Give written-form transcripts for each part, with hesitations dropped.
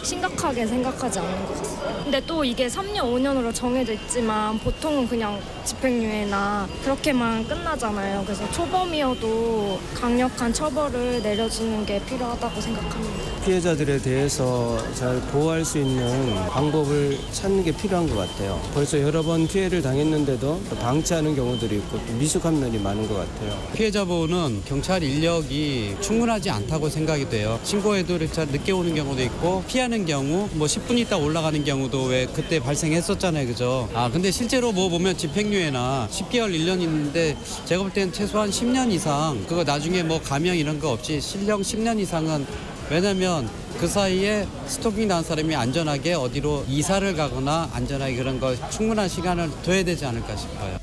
심각하게 생각하지 않는 것 같습니다. 근데 또 이게 3년, 5년으로 정해져 있지만 보통은 그냥 집행유예나 그렇게만 끝나잖아요. 그래서 초범이어도 강력한 처벌을 내려주는 게 필요하다고 생각합니다. 피해자들에 대해서 잘 보호할 수 있는 방법을 찾는 게 필요한 것 같아요. 벌써 여러 번 피해를 당했는데도 방치하는 경우들이 있고 미숙한 면이 많은 것 같아요. 피해자 보호는 경찰 인력이 충분하지 않다고 생각이 돼요. 신고해도 이렇게 늦게 오는 경우도 있고 피하는 경우 10분 있다 올라가는 경우도 왜 그때 발생했었잖아요. 그죠? 근데 실제로 보면 집행유예나 10개월 1년 있는데 제가 볼 때는 최소한 10년 이상 그거 나중에 감형 이런 거 없이 실형 10년 이상은 왜냐면 그 사이에 스토킹 당한 사람이 안전하게 어디로 이사를 가거나 안전하게 그런 거 충분한 시간을 둬야 되지 않을까 싶어요.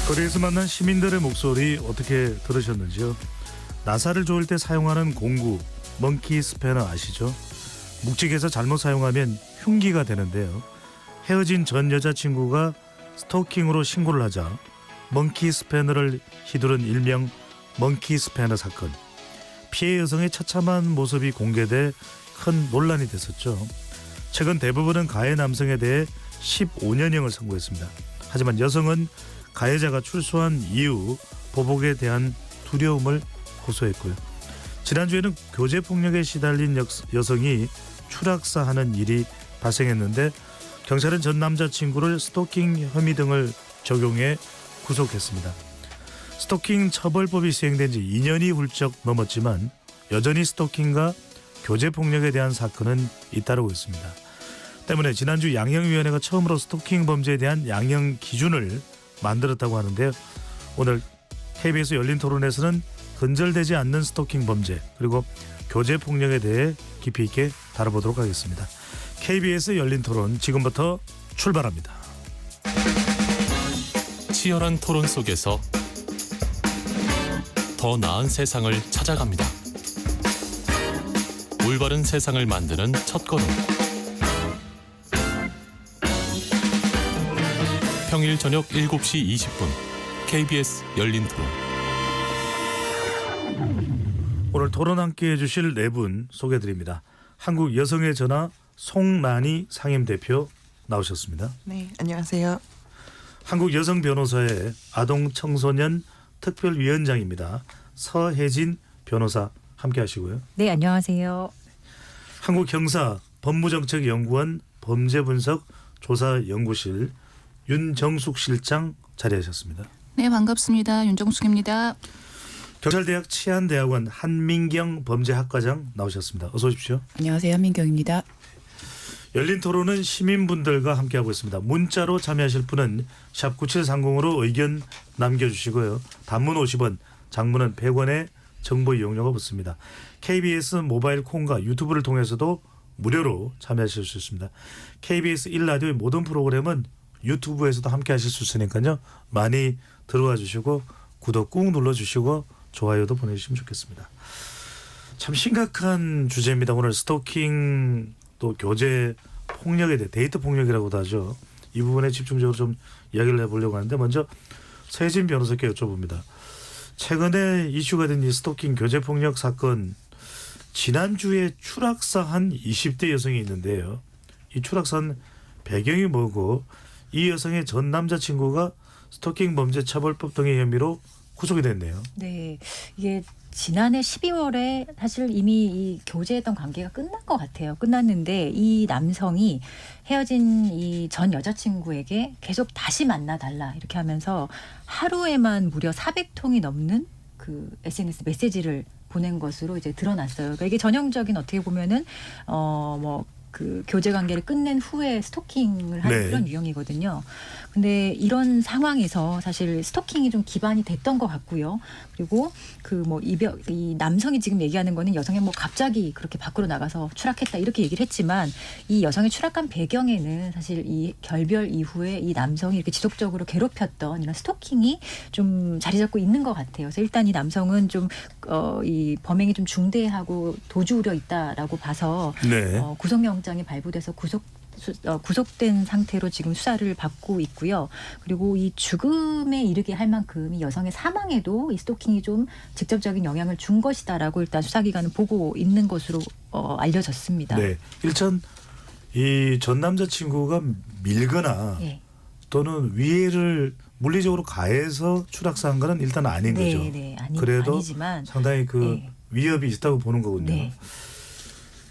거리에서 만난 시민들의 목소리 어떻게 들으셨는지요? 나사를 조일 때 사용하는 공구, 먼키 스패너 아시죠? 묵직해서 잘못 사용하면 흉기가 되는데요. 헤어진 전 여자친구가 스토킹으로 신고를 하자 먼키 스패너를 휘두른 일명 먼키 스패너 사건. 피해 여성의 처참한 모습이 공개돼 큰 논란이 됐었죠. 최근 대부분은 가해 남성에 대해 15년형을 선고했습니다. 하지만 여성은 가해자가 출소한 이후 보복에 대한 두려움을 호소했고요. 지난주에는 교제폭력에 시달린 여성이 추락사하는 일이 발생했는데 경찰은 전 남자친구를 스토킹 혐의 등을 적용해 구속했습니다. 스토킹 처벌법이 시행된 지 2년이 훌쩍 넘었지만 여전히 스토킹과 교제폭력에 대한 사건은 잇따르고 있습니다. 때문에 지난주 양형위원회가 처음으로 스토킹 범죄에 대한 양형 기준을 만들었다고 하는데요. 오늘 KBS 열린 토론에서는 근절되지 않는 스토킹 범죄 그리고 교제폭력에 대해 깊이 있게 다뤄보도록 하겠습니다. KBS 열린 토론 지금부터 출발합니다. 치열한 토론 속에서 더 나은 세상을 찾아갑니다. 올바른 세상을 만드는 첫걸음. 평일 저녁 7시 20분 KBS 열린 토론. 오늘 토론 함께 해주실 네 분 소개해드립니다. 한국 여성의 전화 송란희 상임대표 나오셨습니다. 네, 안녕하세요. 한국 여성 변호사의 아동 청소년 특별위원장입니다. 서혜진 변호사 함께 하시고요. 네, 안녕하세요. 한국 형사 법무정책연구원 범죄분석조사연구실 윤정숙 실장 자리하셨습니다. 네, 반갑습니다. 윤정숙입니다. 경찰대학 치안대학원 한민경 범죄학과장 나오셨습니다. 어서 오십시오. 안녕하세요. 한민경입니다. 열린 토론은 시민분들과 함께하고 있습니다. 문자로 참여하실 분은 샵 9730으로 의견 남겨주시고요. 단문 50원, 장문은 100원의 정보 이용료가 붙습니다. KBS 모바일 콩과 유튜브를 통해서도 무료로 참여하실 수 있습니다. KBS 1라디오의 모든 프로그램은 유튜브에서도 함께하실 수 있으니까요. 많이 들어와 주시고 구독 꾹 눌러주시고 좋아요도 보내주시면 좋겠습니다. 참 심각한 주제입니다. 오늘 스토킹 또 교제 폭력에 대해 데이트 폭력이라고도 하죠. 이 부분에 집중적으로 좀 이야기를 해보려고 하는데 먼저 서혜진 변호사께 여쭤봅니다. 최근에 이슈가 된 이 스토킹 교제 폭력 사건 지난주에 추락사한 20대 여성이 있는데요. 이 추락사한 배경이 뭐고 이 여성의 전 남자친구가 스토킹 범죄 처벌법 등의 혐의로 구속이 됐네요. 네, 이게 지난해 12월에 사실 이미 이 교제했던 관계가 끝난 것 같아요. 끝났는데 이 남성이 헤어진 이 전 여자친구에게 계속 다시 만나달라 이렇게 하면서 하루에만 무려 400통이 넘는 그 SNS 메시지를 보낸 것으로 이제 드러났어요. 그러니까 이게 전형적인 어떻게 보면은 그 교제 관계를 끝낸 후에 스토킹을 하는 네. 그런 유형이거든요. 근데 이런 상황에서 사실 스토킹이 좀 기반이 됐던 것 같고요. 그리고 이 남성이 지금 얘기하는 거는 여성이 갑자기 그렇게 밖으로 나가서 추락했다 이렇게 얘기를 했지만 이 여성의 추락한 배경에는 사실 이 결별 이후에 이 남성이 이렇게 지속적으로 괴롭혔던 이런 스토킹이 좀 자리 잡고 있는 것 같아요. 그래서 일단 이 남성은 좀 이 범행이 좀 중대하고 도주 우려 있다라고 봐서 네. 구속영장이 발부돼서 구속된 상태로 지금 수사를 받고 있고요. 그리고 이 죽음에 이르게 할 만큼 이 여성의 사망에도 이 스토킹이 좀 직접적인 영향을 준 것이다라고 일단 수사기관은 보고 있는 것으로 알려졌습니다. 네. 일단 이 전 남자친구가 밀거나 네. 또는 위해를 물리적으로 가해서 추락사한 거는 일단 아닌 거죠. 네, 그래도 아니지만 상당히 그 네. 위협이 있다고 보는 거군요. 네.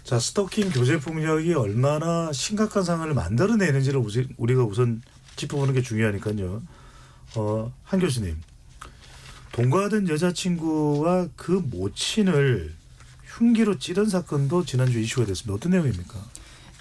자, 스토킹 교제 폭력이 얼마나 심각한 상황을 만들어내는지를 우리가 우선 짚어보는 게 중요하니까요. 한 교수님, 동거하던 여자친구와 그 모친을 흉기로 찌른 사건도 지난주 이슈가 됐습니다. 어떤 내용입니까?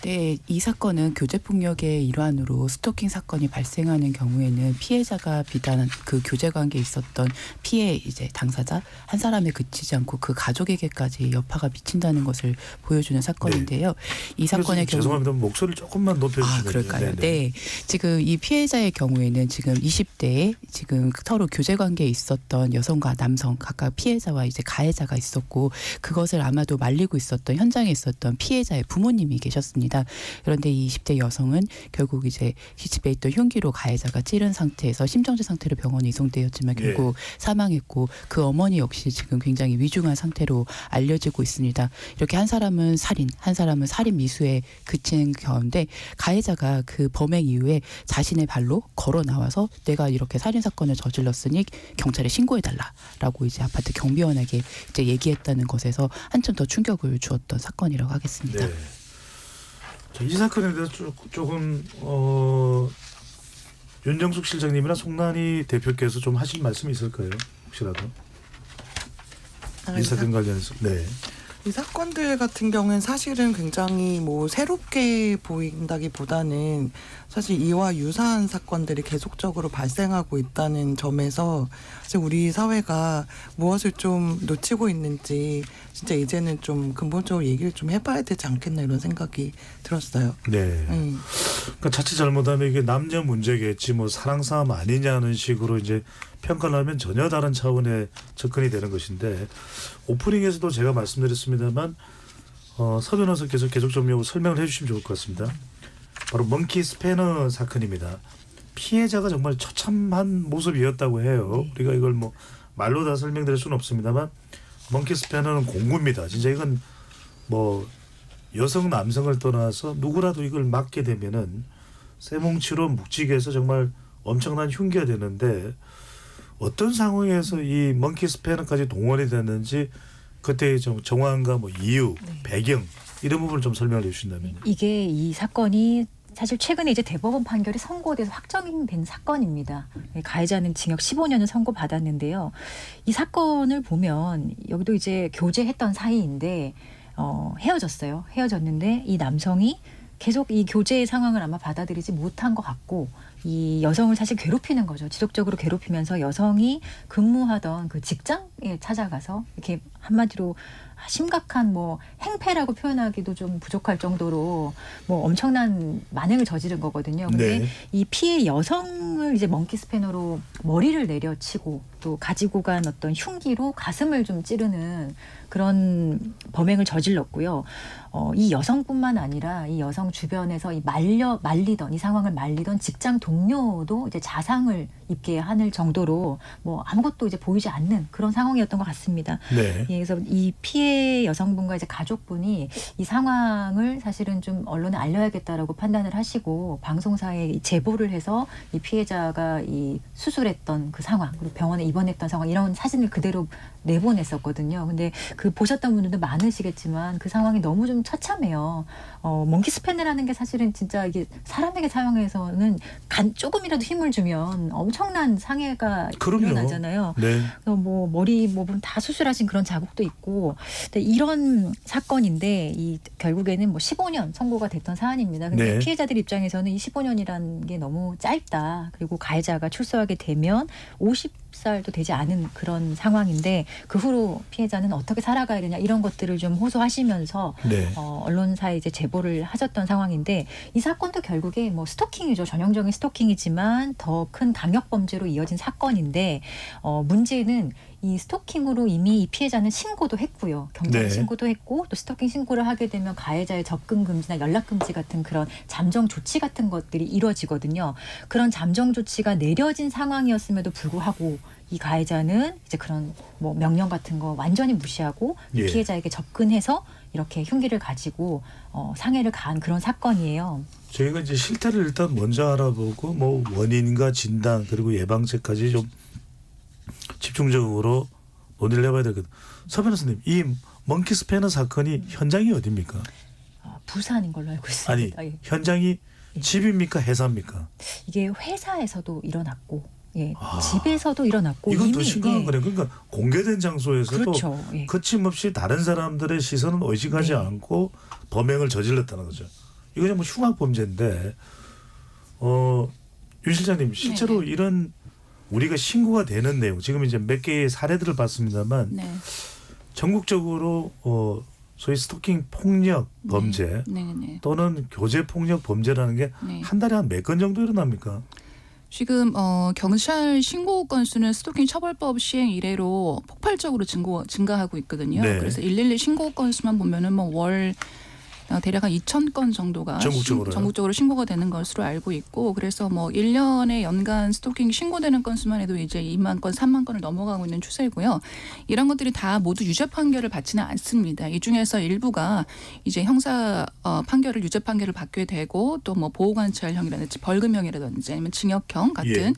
네, 이 사건은 교제폭력의 일환으로 스토킹 사건이 발생하는 경우에는 피해자가 비단 그 교제 관계에 있었던 피해 이제 당사자 한 사람에 그치지 않고 그 가족에게까지 여파가 미친다는 것을 보여주는 사건인데요. 이 사건의 경우 죄송합니다. 목소리를 조금만 높여주시면 그럴까요? 네. 지금 이 피해자의 경우에는 지금 20대에 지금 서로 교제 관계에 있었던 여성과 남성 각각 피해자와 이제 가해자가 있었고 그것을 아마도 말리고 있었던 현장에 있었던 피해자의 부모님이 계셨습니다. 그런데 이 20대 여성은 결국 이제 집에 있던 흉기로 가해자가 찌른 상태에서 심정지 상태로 병원에 이송되었지만 결국 사망했고 그 어머니 역시 지금 굉장히 위중한 상태로 알려지고 있습니다. 이렇게 한 사람은 살인, 한 사람은 살인 미수에 그친 가운데 가해자가 그 범행 이후에 자신의 발로 걸어 나와서 내가 이렇게 살인 사건을 저질렀으니 경찰에 신고해달라라고 이제 아파트 경비원에게 이제 얘기했다는 것에서 한참 더 충격을 주었던 사건이라고 하겠습니다. 네. 자, 이 사건에 대해서 조금 윤정숙 실장님이나 송란희 대표께서 좀 하실 말씀이 있을까요? 혹시라도 이 사건 관련해서. 네. 이 사건들 같은 경우는 사실은 굉장히 뭐 새롭게 보인다기보다는 사실 이와 유사한 사건들이 계속적으로 발생하고 있다는 점에서 사실 우리 사회가 무엇을 좀 놓치고 있는지 진짜 이제는 좀 근본적으로 얘기를 좀 해봐야 되지 않겠나 이런 생각이 들었어요. 네. 그러니까 자칫 잘못하면 이게 남녀 문제겠지 뭐 사랑 싸움 아니냐는 식으로 이제 평가를 하면 전혀 다른 차원의 접근이 되는 것인데 오프닝에서도 제가 말씀드렸습니다만 서 변호사께서 계속 좀 설명을 해주시면 좋을 것 같습니다. 바로 먼키 스패너 사건입니다. 피해자가 정말 처참한 모습이었다고 해요. 우리가 이걸 뭐 말로 다 설명드릴 수는 없습니다만 먼키 스패너는 공구입니다. 진짜 이건 뭐 여성 남성을 떠나서 누구라도 이걸 맞게 되면은 쇠뭉치로 묵직해서 정말 엄청난 흉기가 되는데 어떤 상황에서 이 먼키 스패너까지 동원이 됐는지 그때의 정황과 뭐 이유, 배경 이런 부분을 좀 설명을 해주신다면요. 이게 이 사건이 사실 최근에 이제 대법원 판결이 선고돼서 확정된 사건입니다. 가해자는 징역 15년을 선고받았는데요. 이 사건을 보면 여기도 이제 교제했던 사이인데 헤어졌어요. 헤어졌는데 이 남성이 계속 이 교제의 상황을 아마 받아들이지 못한 것 같고 이 여성을 사실 괴롭히는 거죠. 지속적으로 괴롭히면서 여성이 근무하던 그 직장에 찾아가서 이렇게 한마디로 심각한 뭐 행패라고 표현하기도 좀 부족할 정도로 뭐 엄청난 만행을 저지른 거거든요. 근데 네. 이 피해 여성을 이제 먼키 스패너로 머리를 내려치고 또 가지고 간 어떤 흉기로 가슴을 좀 찌르는 그런 범행을 저질렀고요. 이 여성뿐만 아니라 이 여성 주변에서 이 말리던 이 상황을 말리던 직장 동료도 이제 자상을 입게 하는 정도로 뭐 아무것도 이제 보이지 않는 그런 상황이었던 것 같습니다. 네. 예, 그래서 이 피해 여성분과 이제 가족분이 이 상황을 사실은 좀 언론에 알려야겠다라고 판단을 하시고 방송사에 제보를 해서 이 피해자가 이 수술했던 그 상황 그리고 병원에 입원했던 상황 이런 사진을 그대로 내보냈었거든요. 근데 그 보셨던 분들도 많으시겠지만 그 상황이 너무 좀 처참해요. 먼키 스패너라는 게 사실은 진짜 이게 사람에게 사용해서는 조금이라도 힘을 주면 엄청난 상해가 그럼요. 일어나잖아요. 네. 뭐 머리 부분 다 수술하신 그런 자국도 있고 근데 이런 사건인데 이 결국에는 뭐 15년 선고가 됐던 사안입니다. 근데 네. 피해자들 입장에서는 이 15년이라는 게 너무 짧다. 그리고 가해자가 출소하게 되면 50 30살도 되지 않은 그런 상황인데 그 후로 피해자는 어떻게 살아가야 되냐 이런 것들을 좀 호소하시면서 네. 언론사에 이제 제보를 하셨던 상황인데 이 사건도 결국에 뭐 스토킹이죠. 전형적인 스토킹이지만 더 큰 강력 범죄로 이어진 사건인데 문제는 이 스토킹으로 이미 이 피해자는 신고도 했고요. 경찰에 네. 신고도 했고 또 스토킹 신고를 하게 되면 가해자의 접근 금지나 연락 금지 같은 그런 잠정 조치 같은 것들이 이루어지거든요. 그런 잠정 조치가 내려진 상황이었음에도 불구하고 이 가해자는 이제 그런 뭐 명령 같은 거 완전히 무시하고 이 예. 피해자에게 접근해서 이렇게 흉기를 가지고 상해를 가한 그런 사건이에요. 저희가 이제 실태를 일단 먼저 알아보고 뭐 원인과 진단 그리고 예방책까지 좀 집중적으로 논의를 해봐야 되거든요. 서 변호사님, 이 먼키 스패너 사건이 현장이 어디입니까? 부산인 걸로 알고 아니, 있습니다. 예. 현장이 집입니까? 회사입니까? 이게 회사에서도 일어났고 예. 아, 집에서도 일어났고 이건 더 이미, 심각한 예. 거네요. 그러니까 공개된 장소에서도 그렇죠. 예. 거침없이 다른 사람들의 시선은 의식하지 네. 않고 범행을 저질렀다는 거죠. 이거 정말 흉악 범죄인데 윤 실장님 실제로 네네. 이런 우리가 신고가 되는 내용 지금 이제 몇 개의 사례들을 봤습니다만 네. 전국적으로 소위 스토킹 폭력 범죄 네. 또는 교제 폭력 범죄라는 게 네. 한 달에 한 몇 건 정도 일어납니까? 지금 경찰 신고 건수는 스토킹 처벌법 시행 이래로 폭발적으로 증가하고 있거든요. 네. 그래서 112 신고 건수만 보면은 뭐 월 대략 한 2,000건 정도가 전국적으로요? 전국적으로 신고가 되는 것으로 알고 있고 그래서 뭐 1년에 연간 스토킹 신고되는 건수만 해도 이제 2만 건, 3만 건을 넘어가고 있는 추세고요. 이런 것들이 다 모두 유죄 판결을 받지는 않습니다. 이 중에서 일부가 이제 형사 판결을 유죄 판결을 받게 되고 또 뭐 보호관찰형이라든지 벌금형이라든지 아니면 징역형 같은 예.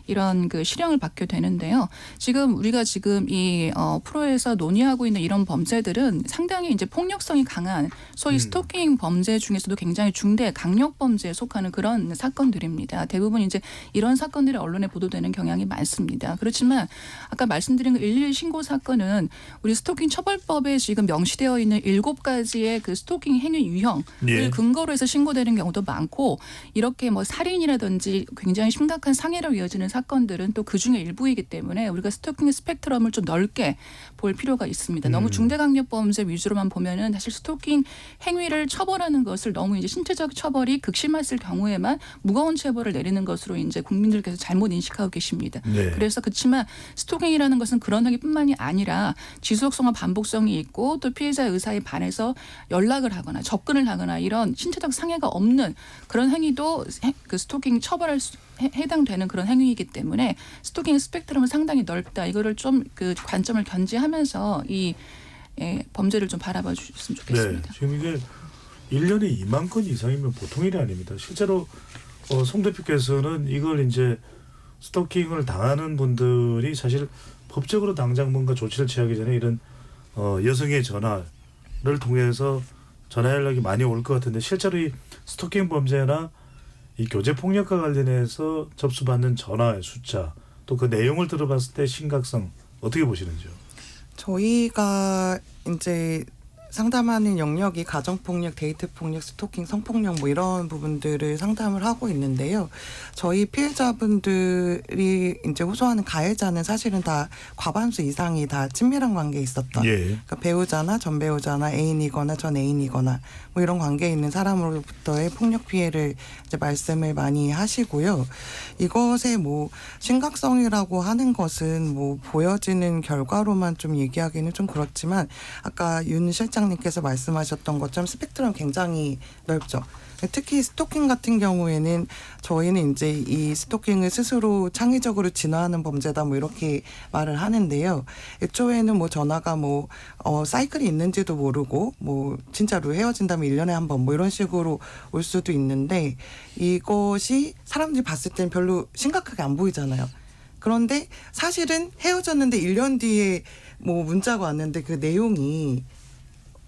이런 그 실형을 받게 되는데요. 지금 우리가 지금 이 프로에서 논의하고 있는 이런 범죄들은 상당히 이제 폭력성이 강한 소위 스토킹 범죄 중에서도 굉장히 중대 강력 범죄에 속하는 그런 사건들입니다. 대부분 이제 이런 사건들이 언론에 보도되는 경향이 많습니다. 그렇지만 아까 말씀드린 그 112 신고 사건은 우리 스토킹 처벌법에 지금 명시되어 있는 7가지의 그 스토킹 행위 유형을 예. 근거로 해서 신고되는 경우도 많고 이렇게 뭐 살인이라든지 굉장히 심각한 상해로 이어지는 사건들은 또 그중에 일부이기 때문에 우리가 스토킹 스펙트럼을 좀 넓게 볼 필요가 있습니다. 너무 중대강력범죄 위주로만 보면은 사실 스토킹 행위를 처벌하는 것을 너무 이제 신체적 처벌이 극심했을 경우에만 무거운 처벌을 내리는 것으로 이제 국민들께서 잘못 인식하고 계십니다. 네. 그래서 그렇지만 스토킹이라는 것은 그런 행위뿐만이 아니라 지속성과 반복성이 있고 또 피해자 의사에 반해서 연락을 하거나 접근을 하거나 이런 신체적 상해가 없는 그런 행위도 그 스토킹 처벌할 수 해당되는 그런 행위이기 때문에 스토킹 스펙트럼은 상당히 넓다. 이거를 좀 그 관점을 견지하면서 이 범죄를 좀 바라봐 주셨으면 네. 좋겠습니다. 지금 이게 1년에 2만 건 이상이면 보통 일이 아닙니다. 실제로 송 대표께서는 이걸 이제 스토킹을 당하는 분들이 사실 법적으로 당장 뭔가 조치를 취하기 전에 이런 여성의 전화를 통해서 전화 연락이 많이 올 것 같은데 실제로 이 스토킹 범죄나 이 교제 폭력과 관련해서 접수받는 전화의 숫자 또 그 내용을 들어봤을 때 심각성 어떻게 보시는지요? 저희가 이제 상담하는 영역이 가정폭력, 데이트폭력, 스토킹, 성폭력 뭐 이런 부분들을 상담을 하고 있는데요. 저희 피해자분들이 이제 호소하는 가해자는 사실은 다 과반수 이상이 다 친밀한 관계에 있었다. 예. 그러니까 배우자나 전 배우자나 애인이거나 전 애인이거나 뭐 이런 관계에 있는 사람으로부터의 폭력 피해를 이제 말씀을 많이 하시고요. 이것의 뭐 심각성이라고 하는 것은 뭐 보여지는 결과로만 좀 얘기하기는 좀 그렇지만 아까 윤 실장님께서 말씀하셨던 것처럼 스펙트럼 굉장히 넓죠. 특히 스토킹 같은 경우에는 저희는 이제 이 스토킹을 스스로 창의적으로 진화하는 범죄다 뭐 이렇게 말을 하는데요. 애초에는 뭐 전화가 뭐 사이클이 있는지도 모르고 뭐 진짜로 헤어진다면 1년에 한 번 뭐 이런 식으로 올 수도 있는데 이것이 사람들이 봤을 땐 별로 심각하게 안 보이잖아요. 그런데 사실은 헤어졌는데 1년 뒤에 뭐 문자가 왔는데 그 내용이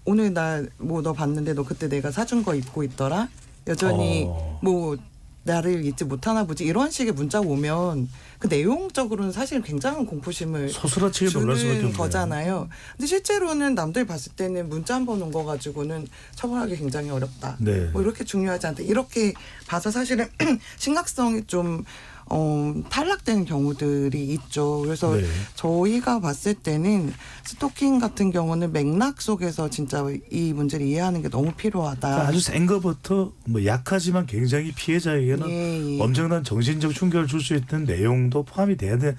오늘 나 뭐 너 봤는데 너 그때 내가 사준 거 입고 있더라. 여전히 뭐 나를 잊지 못하나 보지 이런 식의 문자가 오면 그 내용적으로는 사실 굉장한 공포심을 소스라치게 놀랄 수밖에 주는 없네요. 거잖아요. 근데 실제로는 남들 봤을 때는 문자 한 번 온 거 가지고는 처벌하기 굉장히 어렵다. 네. 뭐 이렇게 중요하지 않다. 이렇게 봐서 사실은 심각성이 좀 탈락되는 경우들이 있죠. 그래서 네. 저희가 봤을 때는 스토킹 같은 경우는 맥락 속에서 진짜 이 문제를 이해하는 게 너무 필요하다. 그러니까 아주 센 것부터 뭐 약하지만 굉장히 피해자에게는 예, 예. 엄청난 정신적 충격을 줄 수 있는 내용도 포함이 되는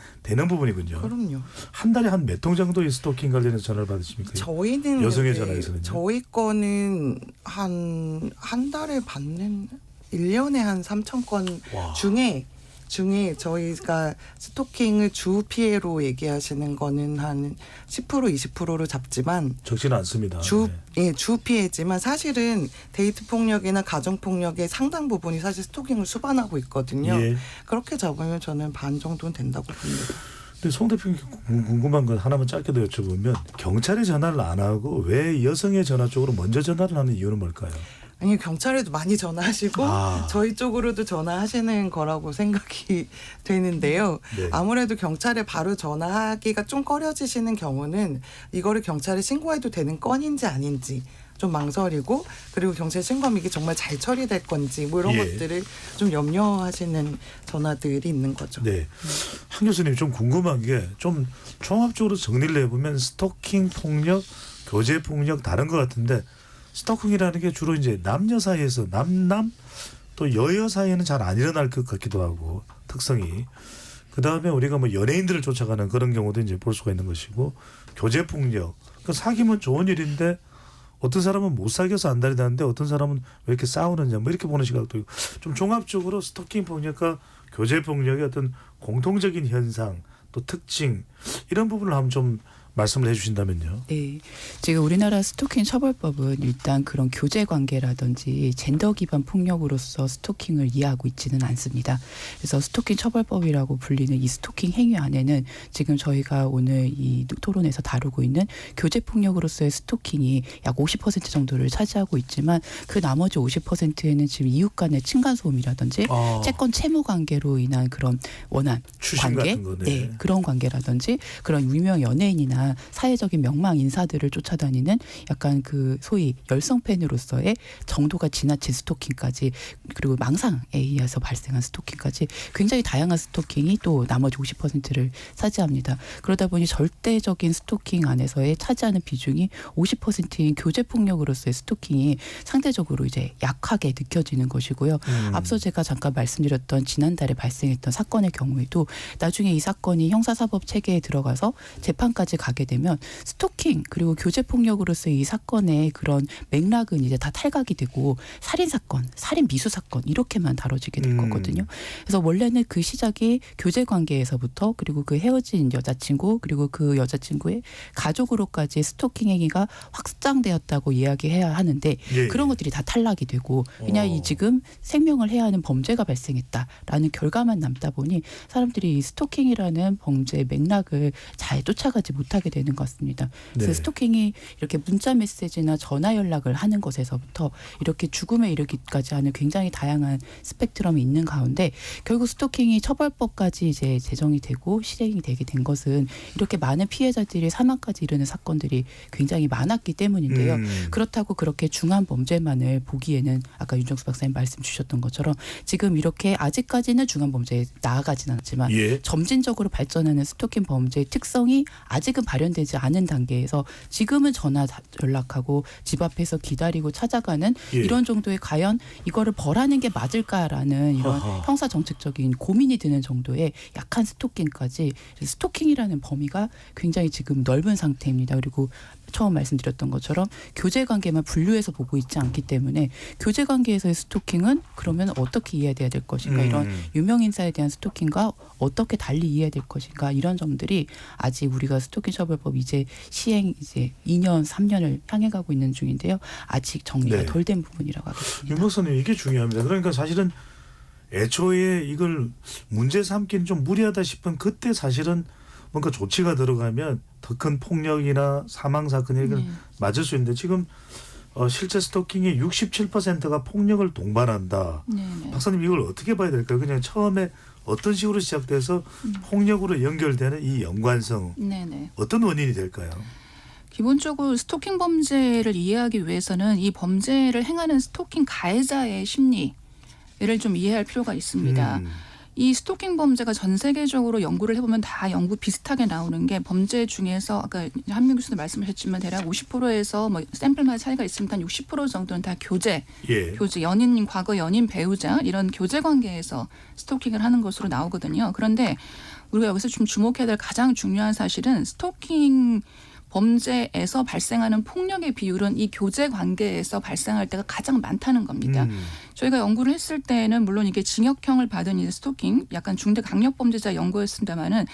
부분이군요. 그럼요. 한 달에 한 몇 통 정도의 스토킹 관련해서 전화를 받으십니까? 저희는 여성의 이제 전화에서는요? 저희 거는 한 달에 받는 1년에 한 3,000건 와. 중에 저희가 스토킹을 주 피해로 얘기하시는 거는 한 10% 20%로 잡지만 적지는 않습니다. 주 네. 피해지만 사실은 데이트 폭력이나 가정 폭력의 상당 부분이 사실 스토킹을 수반하고 있거든요. 예. 그렇게 잡으면 저는 반 정도는 된다고 봅니다. 근데 송 대표님 궁금한 건 하나만 짧게 더 여쭤보면 경찰에 전화를 안 하고 왜 여성의 전화 쪽으로 먼저 전화를 하는 이유는 뭘까요? 아니 경찰에도 많이 전화하시고 아. 저희 쪽으로도 전화하시는 거라고 생각이 되는데요. 네. 아무래도 경찰에 바로 전화하기가 좀 꺼려지시는 경우는 이거를 경찰에 신고해도 되는 건인지 아닌지 좀 망설이고 그리고 경찰 신고하면 이게 정말 잘 처리될 건지 뭐 이런 예. 것들을 좀 염려하시는 전화들이 있는 거죠. 네. 한 교수님 좀 궁금한 게 좀 종합적으로 정리를 해보면 스토킹 폭력, 교제 폭력 다른 것 같은데 스토킹이라는 게 주로 이제 남녀 사이에서 남남 또 여여 사이에는 잘 안 일어날 것 같기도 하고 특성이 그 다음에 우리가 뭐 연예인들을 쫓아가는 그런 경우도 이제 볼 수가 있는 것이고 교제 폭력 그 사귀면 좋은 일인데 어떤 사람은 못 사귀어서 안달이 나는데 어떤 사람은 왜 이렇게 싸우느냐 뭐 이렇게 보는 시각도 있고 좀 종합적으로 스토킹 폭력과 교제 폭력의 어떤 공통적인 현상 또 특징 이런 부분을 한번 좀 말씀을 해주신다면요. 네, 지금 우리나라 스토킹 처벌법은 일단 그런 교제 관계라든지 젠더 기반 폭력으로서 스토킹을 이해하고 있지는 않습니다. 그래서 스토킹 처벌법이라고 불리는 이 스토킹 행위 안에는 지금 저희가 오늘 이 토론에서 다루고 있는 교제 폭력으로서의 스토킹이 약 50% 정도를 차지하고 있지만 그 나머지 50%에는 지금 이웃 간의 층간 소음이라든지 채권 채무 관계로 인한 그런 원한 추심 관계, 같은 거, 네. 그런 관계라든지 그런 유명 연예인이나 사회적인 명망 인사들을 쫓아다니는 약간 그 소위 열성 팬으로서의 정도가 지나친 스토킹까지 그리고 망상에 의해서 발생한 스토킹까지 굉장히 다양한 스토킹이 또 나머지 50%를 차지합니다. 그러다 보니 절대적인 스토킹 안에서의 차지하는 비중이 50%인 교제 폭력으로서의 스토킹이 상대적으로 이제 약하게 느껴지는 것이고요. 앞서 제가 잠깐 말씀드렸던 지난달에 발생했던 사건의 경우에도 나중에 이 사건이 형사사법 체계에 들어가서 재판까지 가게 되면 스토킹 그리고 교제폭력으로서의 이 사건의 그런 맥락은 이제 다 탈각이 되고 살인사건, 살인 미수사건 이렇게만 다뤄지게 될 거거든요. 그래서 원래는 그 시작이 교제관계에서부터 그리고 그 헤어진 여자친구 그리고 그 여자친구의 가족으로까지 스토킹 행위가 확장되었다고 이야기해야 하는데 예. 그런 것들이 다 탈락이 되고 그냥 이 지금 생명을 해야 하는 범죄가 발생했다라는 결과만 남다 보니 사람들이 이 스토킹이라는 범죄의 맥락을 잘 쫓아가지 못하게 되는 것 같습니다. 그래서 네. 스토킹이 이렇게 문자 메시지나 전화 연락을 하는 것에서부터 이렇게 죽음에 이르기까지 하는 굉장히 다양한 스펙트럼이 있는 가운데 결국 스토킹이 처벌법까지 이제 제정이 되고 실행이 되게 된 것은 이렇게 많은 피해자들이 사망까지 이르는 사건들이 굉장히 많았기 때문인데요. 그렇다고 그렇게 중한 범죄만을 보기에는 아까 윤정수 박사님 말씀 주셨던 것처럼 지금 이렇게 아직까지는 중한 범죄에 나아가진 않지만 예. 점진적으로 발전하는 스토킹 범죄의 특성이 아직은 발현되지 않은 단계에서 지금은 전화 연락하고 집 앞에서 기다리고 찾아가는 예. 이런 정도의 과연 이거를 벌하는 게 맞을까라는 이런 아하. 형사 정책적인 고민이 드는 정도의 약한 스토킹까지 스토킹이라는 범위가 굉장히 지금 넓은 상태입니다. 그리고 처음 말씀드렸던 것처럼 교제관계만 분류해서 보고 있지 않기 때문에 교제관계에서의 스토킹은 그러면 어떻게 이해돼야 될 것인가 이런 유명인사에 대한 스토킹과 어떻게 달리 이해해야 될 것인가 이런 점들이 아직 우리가 스토킹 처벌법 이제 시행 이제 2년 3년을 향해 가고 있는 중인데요. 아직 정리가 네. 덜 된 부분이라고 하겠습니다. 윤 박사님 이게 중요합니다. 그러니까 사실은 애초에 이걸 문제 삼기는 좀 무리하다 싶은 그때 사실은 뭔가 조치가 들어가면 더 큰 폭력이나 사망 사건이 맞을 수 있는데 지금 실제 스토킹의 67%가 폭력을 동반한다. 네네. 박사님 이걸 어떻게 봐야 될까요? 그냥 처음에 어떤 식으로 시작돼서 폭력으로 연결되는 이 연관성 네네. 어떤 원인이 될까요? 기본적으로 스토킹 범죄를 이해하기 위해서는 이 범죄를 행하는 스토킹 가해자의 심리를 좀 이해할 필요가 있습니다. 이 스토킹 범죄가 전 세계적으로 연구를 해보면 다 연구 비슷하게 나오는 게 범죄 중에서 아까 한명 교수도 말씀하셨지만 대략 50%에서 뭐 샘플마다 차이가 있습니다. 60% 정도는 다 교제, 연인, 과거 연인, 배우자 이런 교제 관계에서 스토킹을 하는 것으로 나오거든요. 그런데 우리가 여기서 좀 주목해야 될 가장 중요한 사실은 스토킹 범죄에서 발생하는 폭력의 비율은 이 교제 관계에서 발생할 때가 가장 많다는 겁니다. 저희가 연구를 했을 때는 물론 이게 징역형을 받은 이제 스토킹, 약간 중대 강력 범죄자 연구였습니다만은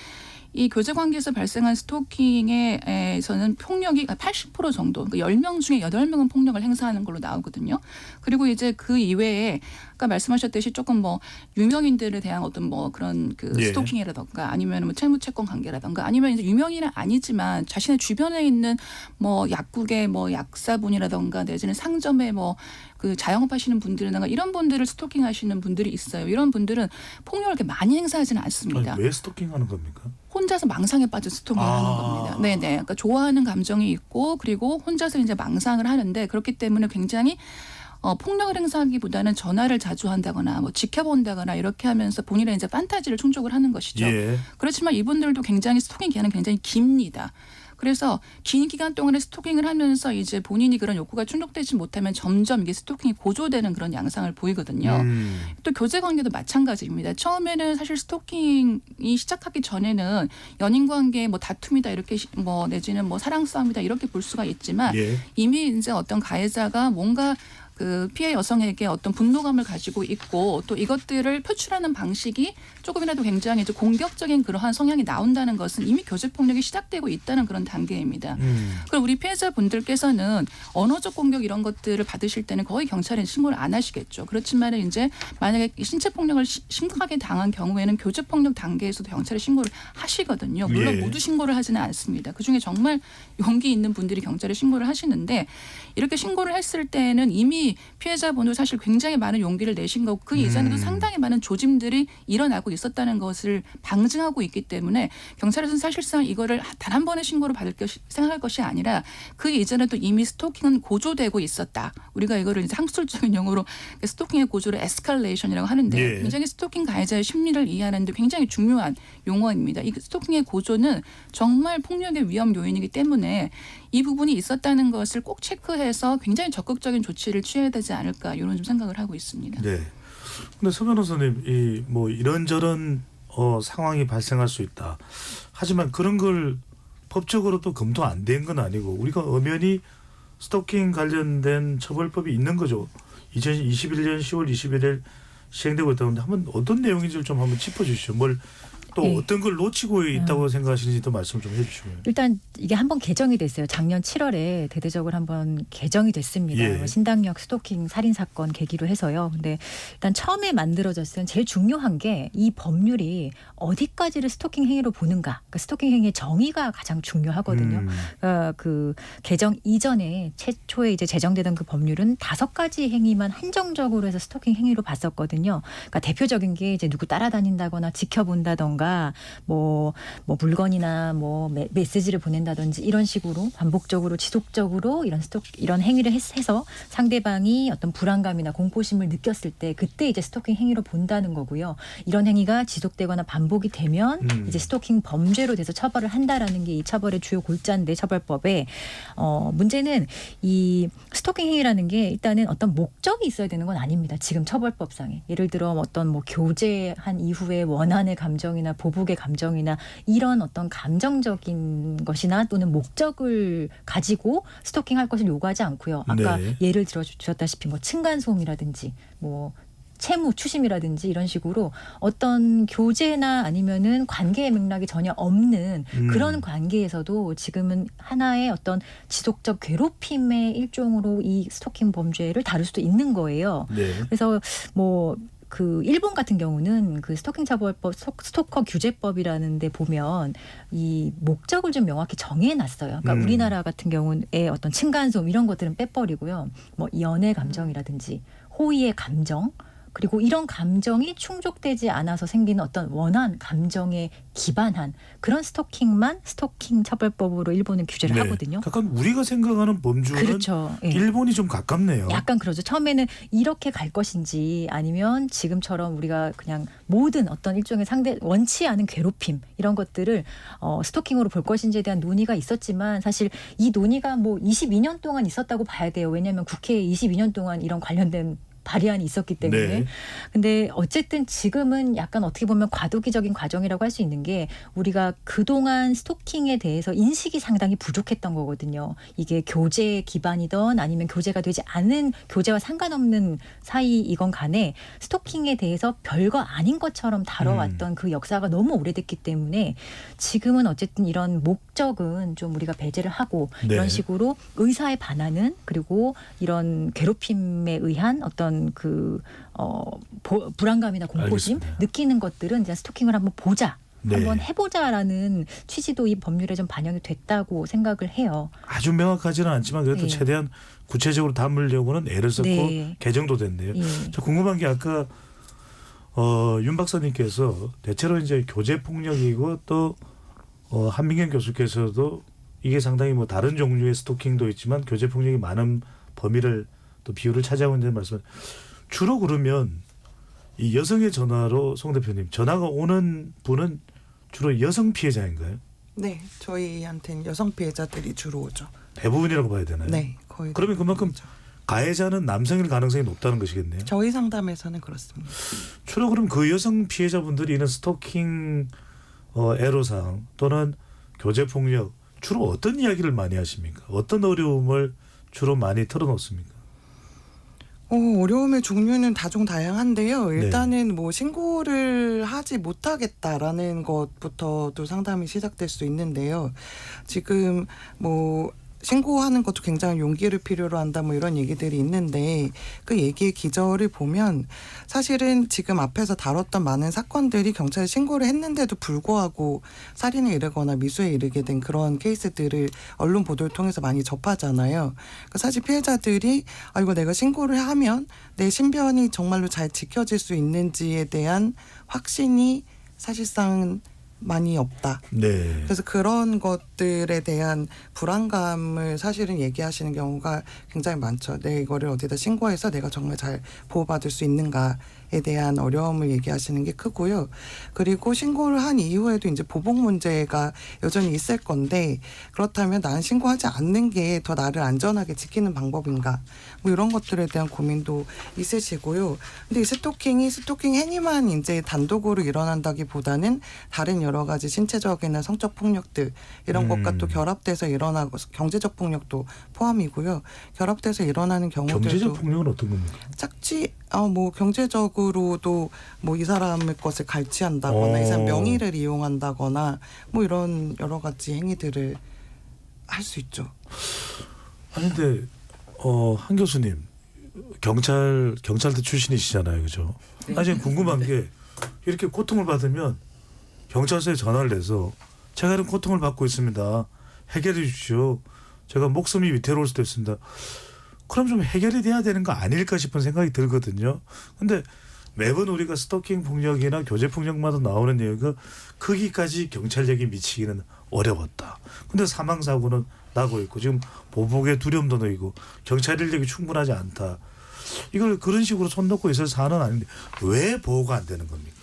이 교제 관계에서 발생한 스토킹에서는 폭력이 80% 정도, 그러니까 10명 중에 8명은 폭력을 행사하는 걸로 나오거든요. 그리고 이제 그 이외에 아까 말씀하셨듯이 조금 뭐 유명인들에 대한 어떤 뭐 그런 그 스토킹이라던가 아니면 뭐 채무 채권 관계라던가 아니면 이제 유명인은 아니지만 자신의 주변에 있는 뭐 약국의 뭐 약사분이라던가 내지는 상점에 뭐 그 자영업하시는 분들이나 이런 분들을 스토킹하시는 분들이 있어요. 이런 분들은 폭력을 이렇게 많이 행사하지는 않습니다. 아니, 왜 스토킹하는 겁니까? 혼자서 망상에 빠져 스토킹을 하는 겁니다. 네네. 그러니까 좋아하는 감정이 있고 그리고 혼자서 이제 망상을 하는데 그렇기 때문에 굉장히 폭력을 행사하기보다는 전화를 자주 한다거나 뭐 지켜본다거나 이렇게 하면서 본인의 이제 판타지를 충족을 하는 것이죠. 그렇지만 이분들도 굉장히 스토킹 기간은 굉장히 깁니다. 그래서 긴 기간 동안에 스토킹을 하면서 이제 본인이 그런 욕구가 충족되지 못하면 점점 이게 스토킹이 고조되는 그런 양상을 보이거든요. 또 교제 관계도 마찬가지입니다. 처음에는 사실 스토킹이 시작하기 전에는 연인 관계 뭐 다툼이다 이렇게 뭐 내지는 뭐 사랑 싸움이다 이렇게 볼 수가 있지만 이미 이제 어떤 가해자가 뭔가 그 피해 여성에게 어떤 분노감을 가지고 있고 또 이것들을 표출하는 방식이 조금이라도 굉장히 이제 공격적인 그러한 성향이 나온다는 것은 이미 교제 폭력이 시작되고 있다는 그런 단계입니다. 그럼 우리 피해자분들께서는 언어적 공격 이런 것들을 받으실 때는 거의 경찰에 신고를 안 하시겠죠. 그렇지만 이제 만약에 신체 폭력을 심각하게 당한 경우에는 교제 폭력 단계에서도 경찰에 신고를 하시거든요. 물론 모두 신고를 하지는 않습니다. 그중에 정말 용기 있는 분들이 경찰에 신고를 하시는데 이렇게 신고를 했을 때는 이미 피해자분도 사실 굉장히 많은 용기를 내신 거고 그 이전에도 상당히 많은 조짐들이 일어나고 있었다는 것을 방증하고 있기 때문에 경찰에서는 사실상 이거를 단 한 번의 신고로 받을 생각할 것이 아니라 그 이전에도 이미 스토킹은 고조되고 있었다. 우리가 이거를 이제 학술적인 용어로 스토킹의 고조를 에스컬레이션이라고 하는데 굉장히 스토킹 가해자의 심리를 이해하는 데 굉장히 중요한 용어입니다. 이 스토킹의 고조는 정말 폭력의 위험 요인이기 때문에 이 부분이 있었다는 것을 꼭 체크해서 굉장히 적극적인 조치를 취해야 되지 않을까 이런 좀 생각을 하고 있습니다. 네. 근데 서 변호사님, 이 뭐 이런저런 상황이 발생할 수 있다. 하지만 그런 걸 법적으로 또 검토 안 된 건 아니고 우리가 엄연히 스토킹 관련된 처벌법이 있는 거죠. 2021년 10월 21일 시행되고 있다는데 한번 어떤 내용인지를 좀 한번 짚어주시죠. 뭘 또 어떤 걸 놓치고 있다고 생각하시는지 또 말씀 좀 해주시고요. 일단 이게 한번 개정이 됐어요. 작년 7월에 대대적으로 한번 개정이 됐습니다. 신당역 스토킹 살인 사건 계기로 해서요. 근데 일단 처음에 만들어졌을 때 제일 중요한 게 이 법률이 어디까지를 스토킹 행위로 보는가. 그러니까 스토킹 행위의 정의가 가장 중요하거든요. 그 개정 이전에 최초에 이제 제정되던 그 법률은 5가지 행위만 한정적으로 해서 스토킹 행위로 봤었거든요. 그러니까 대표적인 게 이제 누구 따라다닌다거나 지켜본다던가 뭐 물건이나 뭐 메시지를 보낸다든지 이런 식으로 반복적으로 지속적으로 이런 행위를 해서 상대방이 어떤 불안감이나 공포심을 느꼈을 때 그때 이제 스토킹 행위로 본다는 거고요. 이런 행위가 지속되거나 반복이 되면 이제 스토킹 범죄로 돼서 처벌을 한다라는 게 이 처벌의 주요 골자인데 처벌법에 문제는 이 스토킹 행위라는 게 일단은 어떤 목적이 있어야 되는 건 아닙니다. 지금 처벌법상에 예를 들어 어떤 뭐 교제한 이후에 원한의 감정이나 보복의 감정이나 이런 어떤 감정적인 것이나 또는 목적을 가지고 스토킹할 것을 요구하지 않고요. 아까 예를 들어 주셨다시피 뭐 층간소음이라든지 뭐 채무 추심이라든지 이런 식으로 어떤 교제나 아니면은 관계의 맥락이 전혀 없는 그런 관계에서도 지금은 하나의 어떤 지속적 괴롭힘의 일종으로 이 스토킹 범죄를 다룰 수도 있는 거예요. 그래서 뭐 그 일본 같은 경우는 그 스토킹 처벌법 스토커 규제법이라는 데 보면 이 목적을 좀 명확히 정해놨어요. 그러니까 우리나라 같은 경우에 어떤 층간소음 이런 것들은 빼버리고요. 뭐 연애 감정이라든지 호의의 감정 그리고 이런 감정이 충족되지 않아서 생기는 어떤 원한 감정에 기반한 그런 스토킹만 스토킹 처벌법으로 일본은 규제를 네. 하거든요. 약간 우리가 생각하는 범주는 그렇죠. 예. 일본이 좀 가깝네요. 약간 그러죠. 처음에는 이렇게 갈 것인지 아니면 지금처럼 우리가 그냥 모든 어떤 일종의 상대 원치 않은 괴롭힘 이런 것들을 스토킹으로 볼 것인지에 대한 논의가 있었지만 사실 이 논의가 뭐 22년 동안 있었다고 봐야 돼요. 왜냐하면 국회에 22년 동안 이런 관련된 발의안이 있었기 때문에. 네. 근데 어쨌든 지금은 약간 어떻게 보면 과도기적인 과정이라고 할 수 있는 게 우리가 그동안 스토킹에 대해서 인식이 상당히 부족했던 거거든요. 이게 교제 기반이던 아니면 교제가 되지 않은 교제와 상관없는 사이이건 간에 스토킹에 대해서 별거 아닌 것처럼 다뤄왔던 그 역사가 너무 오래됐기 때문에 지금은 어쨌든 이런 목적은 좀 우리가 배제를 하고 네. 이런 식으로 의사에 반하는 그리고 이런 괴롭힘에 의한 어떤 불안감이나 공포심 알겠습니다. 느끼는 것들은 이제 스토킹을 한번 보자. 네. 한번 해보자라는 취지도 이 법률에 좀 반영이 됐다고 생각을 해요. 아주 명확하지는 않지만 그래도 네. 최대한 구체적으로 담으려고는 애를 썼고 네. 개정도 됐네요. 예. 저 궁금한 게 아까 윤 박사님께서 대체로 이제 교제 폭력이고 또 한민경 교수께서도 이게 상당히 뭐 다른 종류의 스토킹도 있지만 교제 폭력이 많은 범위를 또 비율을 차지하고 있는 말씀. 주로 그러면 이 여성의 전화로 송 대표님 전화가 오는 분은 주로 여성 피해자인가요? 네, 저희한테는 여성 피해자들이 주로 오죠. 대부분이라고 봐야 되나요? 네, 거의. 그러면 그만큼 가해자는 남성일 가능성이 높다는 것이겠네요. 저희 상담에서는 그렇습니다. 주로 그럼 그 여성 피해자분들이 이런 스토킹 애로사항 또는 교제 폭력 주로 어떤 이야기를 많이 하십니까? 어떤 어려움을 주로 많이 털어놓습니까? 어려움의 종류는 다종다양한데요. 일단은 뭐 신고를 하지 못하겠다라는 것부터도 상담이 시작될 수 있는데요. 지금 뭐 신고하는 것도 굉장히 용기를 필요로 한다 뭐 이런 얘기들이 있는데 그 얘기의 기저를 보면 사실은 지금 앞에서 다뤘던 많은 사건들이 경찰에 신고를 했는데도 불구하고 살인에 이르거나 미수에 이르게 된 그런 케이스들을 언론 보도를 통해서 많이 접하잖아요. 그러니까 사실 피해자들이 이거 내가 신고를 하면 내 신변이 정말로 잘 지켜질 수 있는지에 대한 확신이 사실상 많이 없다. 네. 그래서 그런 것들에 대한 불안감을 사실은 얘기하시는 경우가 굉장히 많죠. 내 이거를 어디다 신고해서 내가 정말 잘 보호받을 수 있는가에 대한 어려움을 얘기하시는 게 크고요. 그리고 신고를 한 이후에도 이제 보복 문제가 여전히 있을 건데 그렇다면 난 신고하지 않는 게 더 나를 안전하게 지키는 방법인가? 뭐 이런 것들에 대한 고민도 있으시고요. 근데 이 스토킹 행위만 이제 단독으로 일어난다기보다는 다른 여러 가지 신체적이나 성적 폭력들 이런 것과 또 결합돼서 일어나고 경제적 폭력도 포함이고요. 결합돼서 일어나는 경우들도 경제적 폭력은 어떤 겁니까? 뭐 경제적으로도 뭐 이 사람의 것을 갈취한다거나 이 사람 명의를 이용한다거나 뭐 이런 여러 가지 행위들을 할 수 있죠. 아니 근데 한 교수님 경찰대 출신이시잖아요, 그죠? 네. 지금 궁금한 게 이렇게 고통을 받으면 경찰서에 전화를 내서 제가 이런 고통을 받고 있습니다. 해결해 주십시오. 제가 목숨이 위태로울 수도 있습니다. 그럼 좀 해결이 돼야 되는 거 아닐까 싶은 생각이 들거든요. 근데 매번 우리가 스토킹 폭력이나 교제 폭력마다 나오는 내용이 거기까지 경찰력이 미치기는 어려웠다. 근데 사망 사고는 나고 있고 지금 보복의 두려움도 놓이고 경찰 인력이 충분하지 않다. 이걸 그런 식으로 손 놓고 있을 사안은 아닌데 왜 보호가 안 되는 겁니까?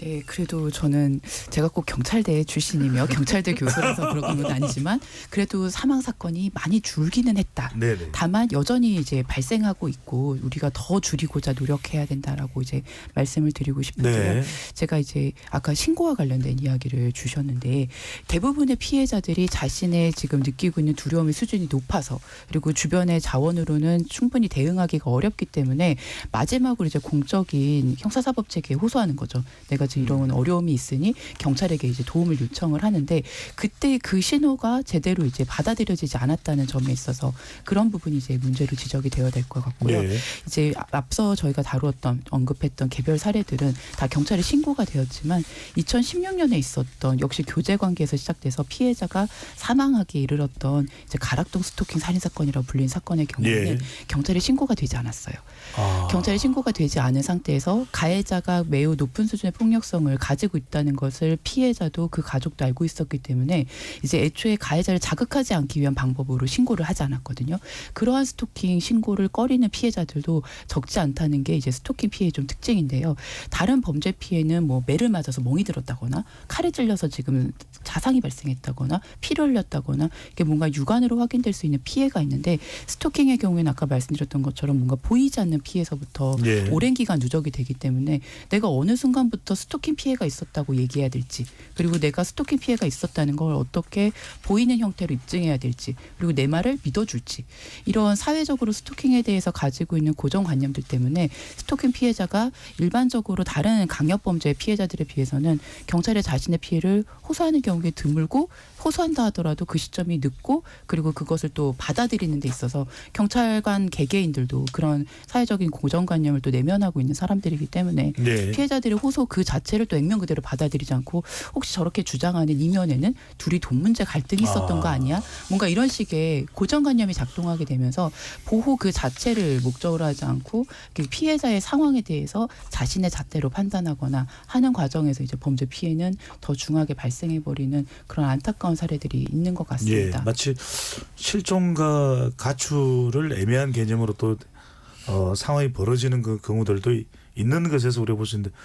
네, 그래도 저는 제가 꼭 경찰대 출신이며 경찰대 교수라서 그런 건 아니지만 그래도 사망 사건이 많이 줄기는 했다. 네네. 다만 여전히 이제 발생하고 있고 우리가 더 줄이고자 노력해야 된다라고 이제 말씀을 드리고 싶은데요. 네. 제가 이제 아까 신고와 관련된 이야기를 주셨는데 대부분의 피해자들이 자신의 지금 느끼고 있는 두려움의 수준이 높아서 그리고 주변의 자원으로는 충분히 대응하기가 어렵기 때문에 마지막으로 이제 공적인 형사사법 체계에 호소하는 거죠. 내가 가지 이런 어려움이 있으니 경찰에게 이제 도움을 요청을 하는데 그때 그 신호가 제대로 이제 받아들여지지 않았다는 점에 있어서 그런 부분이 이제 문제로 지적이 되어야 될 것 같고요. 네. 이제 앞서 저희가 다루었던 언급했던 개별 사례들은 다 경찰에 신고가 되었지만 2016년에 있었던 역시 교제 관계에서 시작돼서 피해자가 사망하기에 이르렀던 이제 가락동 스토킹 살인 사건이라고 불린 사건의 경우에는 예. 경찰에 신고가 되지 않았어요. 아. 경찰에 신고가 되지 않은 상태에서 가해자가 매우 높은 수준의 폭력성을 가지고 있다는 것을 피해자도 그 가족도 알고 있었기 때문에 이제 애초에 가해자를 자극하지 않기 위한 방법으로 신고를 하지 않았거든요. 그러한 스토킹 신고를 꺼리는 피해자들도 적지 않다는 게 이제 스토킹 피해의 좀 특징인데요. 다른 범죄 피해는 뭐 매를 맞아서 멍이 들었다거나 칼에 찔려서 지금 자상이 발생했다거나 피를 흘렸다거나 이게 뭔가 육안으로 확인될 수 있는 피해가 있는데 스토킹의 경우에는 아까 말씀드렸던 것처럼 뭔가 보이지 않는 피해서부터 예. 오랜 기간 누적이 되기 때문에 내가 어느 순간부터 스토킹 피해가 있었다고 얘기해야 될지 그리고 내가 스토킹 피해가 있었다는 걸 어떻게 보이는 형태로 입증해야 될지 그리고 내 말을 믿어줄지 이런 사회적으로 스토킹에 대해서 가지고 있는 고정관념들 때문에 스토킹 피해자가 일반적으로 다른 강력범죄 피해자들에 비해서는 경찰에 자신의 피해를 호소하는 경우가 드물고 호소한다 하더라도 그 시점이 늦고 그리고 그것을 또 받아들이는 데 있어서 경찰관 개개인들도 그런 사회적인 고정관념을 또 내면하고 있는 사람들이기 때문에 네. 피해자들의 호소 그 자체를 또 액면 그대로 받아들이지 않고 혹시 저렇게 주장하는 이면에는 둘이 돈 문제 갈등이 있었던 거 아니야? 뭔가 이런 식의 고정관념이 작동하게 되면서 보호 그 자체를 목적으로 하지 않고 그 피해자의 상황에 대해서 자신의 잣대로 판단하거나 하는 과정에서 이제 범죄 피해는 더 중하게 발생해버리는 그런 안타까운 사례들이 있는 것 예, 같습니다. 마치 실종과 가출을 애매한 개념으로 또 상황이 벌어지는 그 경우들도 있는 것에서 우리가 볼 수 있는데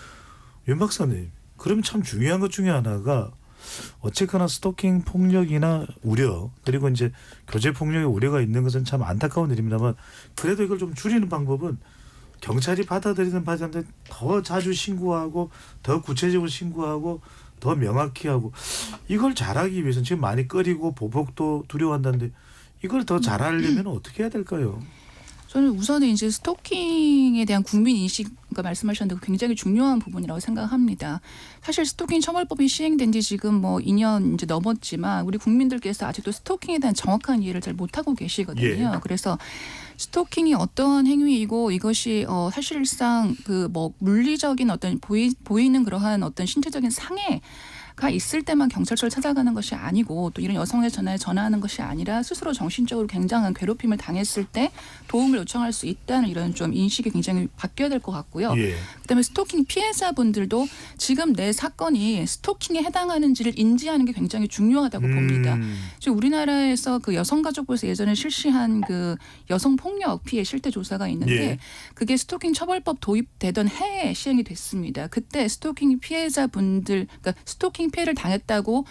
윤 박사님 그럼 참 중요한 것 중에 하나가 어쨌거나 스토킹 폭력이나 우려 그리고 이제 교제 폭력의 우려가 있는 것은 참 안타까운 일입니다만 그래도 이걸 좀 줄이는 방법은 경찰이 받아들이는 바람에 더 자주 신고하고 더 구체적으로 신고하고 더 명확히 하고 이걸 잘하기 위해서는 지금 많이 꺼리고 보복도 두려워한다는데 이걸 더 잘하려면 어떻게 해야 될까요? 저는 우선은 이제 스토킹에 대한 국민 인식과 말씀하셨는데 굉장히 중요한 부분이라고 생각합니다. 사실 스토킹 처벌법이 시행된 지 지금 뭐 2년 이제 넘었지만 우리 국민들께서 아직도 스토킹에 대한 정확한 이해를 잘 못하고 계시거든요. 예. 그래서 스토킹이 어떠한 행위이고 이것이 사실상 그 뭐 물리적인 어떤 보이는 그러한 어떤 신체적인 상해가 있을 때만 경찰서를 찾아가는 것이 아니고 또 이런 여성의 전화에 전화하는 것이 아니라 스스로 정신적으로 굉장한 괴롭힘을 당했을 때 도움을 요청할 수 있다는 이런 좀 인식이 굉장히 바뀌어야 될 것 같고요. 예. 그다음에 스토킹 피해자분들도 지금 내 사건이 스토킹에 해당하는지를 인지하는 게 굉장히 중요하다고 봅니다. 지금 우리나라에서 그 여성가족부에서 예전에 실시한 그 여성 폭력 피해 실태 조사가 있는데 예. 그게 스토킹 처벌법 도입되던 해에 시행이 됐습니다. 그때 스토킹 피해자분들, 그러니까 스토킹 피해를 당했다고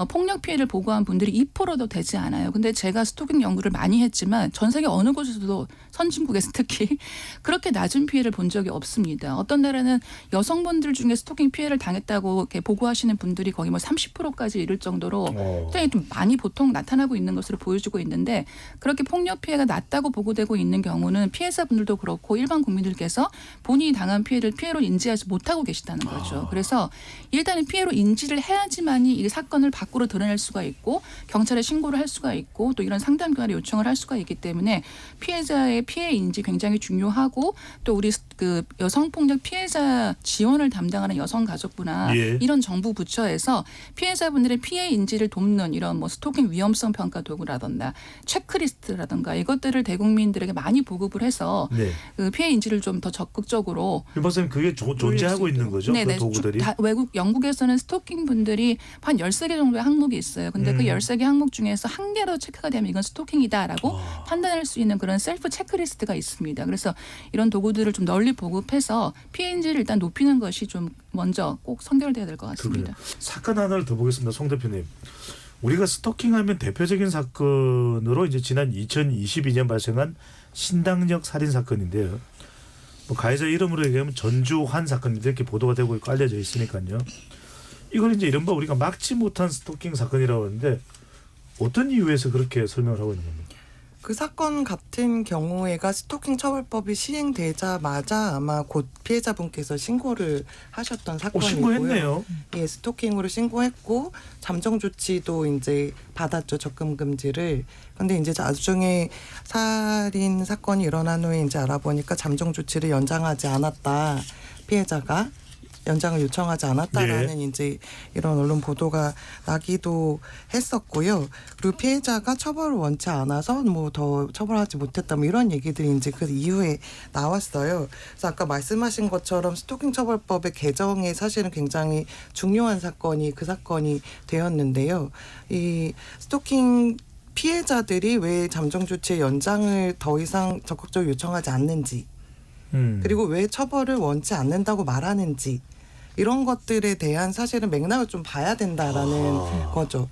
폭력 피해를 보고한 분들이 2%도 되지 않아요. 근데 제가 스토킹 연구를 많이 했지만 전 세계 어느 곳에서도 선진국에서 특히 그렇게 낮은 피해를 본 적이 없습니다. 어떤 나라는 여성분들 중에 스토킹 피해를 당했다고 이렇게 보고하시는 분들이 거의 뭐 30%까지 이를 정도로 굉장히 좀 많이 보통 나타나고 있는 것으로 보여지고 있는데 그렇게 폭력 피해가 낮다고 보고되고 있는 경우는 피해자분들도 그렇고 일반 국민들께서 본인이 당한 피해를 피해로 인지하지 못하고 계시다는 거죠. 그래서 일단은 피해로 인지를 해야지만이 이 사건을 밖으로 드러낼 수가 있고 경찰에 신고를 할 수가 있고 또 이런 상담 기관에 요청을 할 수가 있기 때문에 피해자의 피해 인지 굉장히 중요하고 또 우리 그 여성폭력 피해자 지원을 담당하는 여성가족부나 예. 이런 정부 부처에서 피해자분들의 피해 인지를 돕는 이런 뭐 스토킹 위험성 평가 도구라든가 체크리스트라든가 이것들을 대국민들에게 많이 보급을 해서 네. 그 피해 인지를 좀 더 적극적으로 윤 박사님 그게 존재하고 있는 거죠? 네네. 그 도구들이? 외국 영국에서는 스토킹 분들이 한 13개 정도의 항목이 있어요. 근데 그 13개 항목 중에서 한 개로 체크가 되면 이건 스토킹이다라고 판단할 수 있는 그런 셀프 체크리스트가 있습니다. 그래서 이런 도구들을 좀 널리 보급해서 피해 인지를 일단 높이는 것이 좀 먼저 꼭 선결돼야 될 것 같습니다. 그렇군요. 사건 하나를 더 보겠습니다. 송 대표님. 우리가 스토킹하면 대표적인 사건으로 이제 지난 2022년 발생한 신당역 살인 사건인데요. 뭐 가해자 이름으로 얘기하면 전주환 사건인데 이렇게 보도가 되고 있고 알려져 있으니까요. 이걸 이제 이른바 우리가 막지 못한 스토킹 사건이라고 하는데 어떤 이유에서 그렇게 설명을 하고 있는 겁니까? 그 사건 같은 경우에가 스토킹 처벌법이 시행되자마자 아마 곧 피해자분께서 신고를 하셨던 사건이고요. 신고했네요. 예, 스토킹으로 신고했고 잠정 조치도 이제 받았죠. 접근 금지를. 근데 이제 나중에 살인 사건이 일어난 후에 이제 알아보니까 잠정 조치를 연장하지 않았다. 피해자가 연장을 요청하지 않았다라는 이제 이런 언론 보도가 나기도 했었고요. 그리고 피해자가 처벌을 원치 않아서 뭐 더 처벌하지 못했다 뭐 이런 얘기들이 이제 그 이후에 나왔어요. 그래서 아까 말씀하신 것처럼 스토킹 처벌법의 개정에 사실은 굉장히 중요한 사건이 그 사건이 되었는데요. 이 스토킹 피해자들이 왜 잠정 조치의 연장을 더 이상 적극적으로 요청하지 않는지 그리고 왜 처벌을 원치 않는다고 말하는지 이런 것들에 대한 사실은 맥락을 좀 봐야 된다라는 거죠.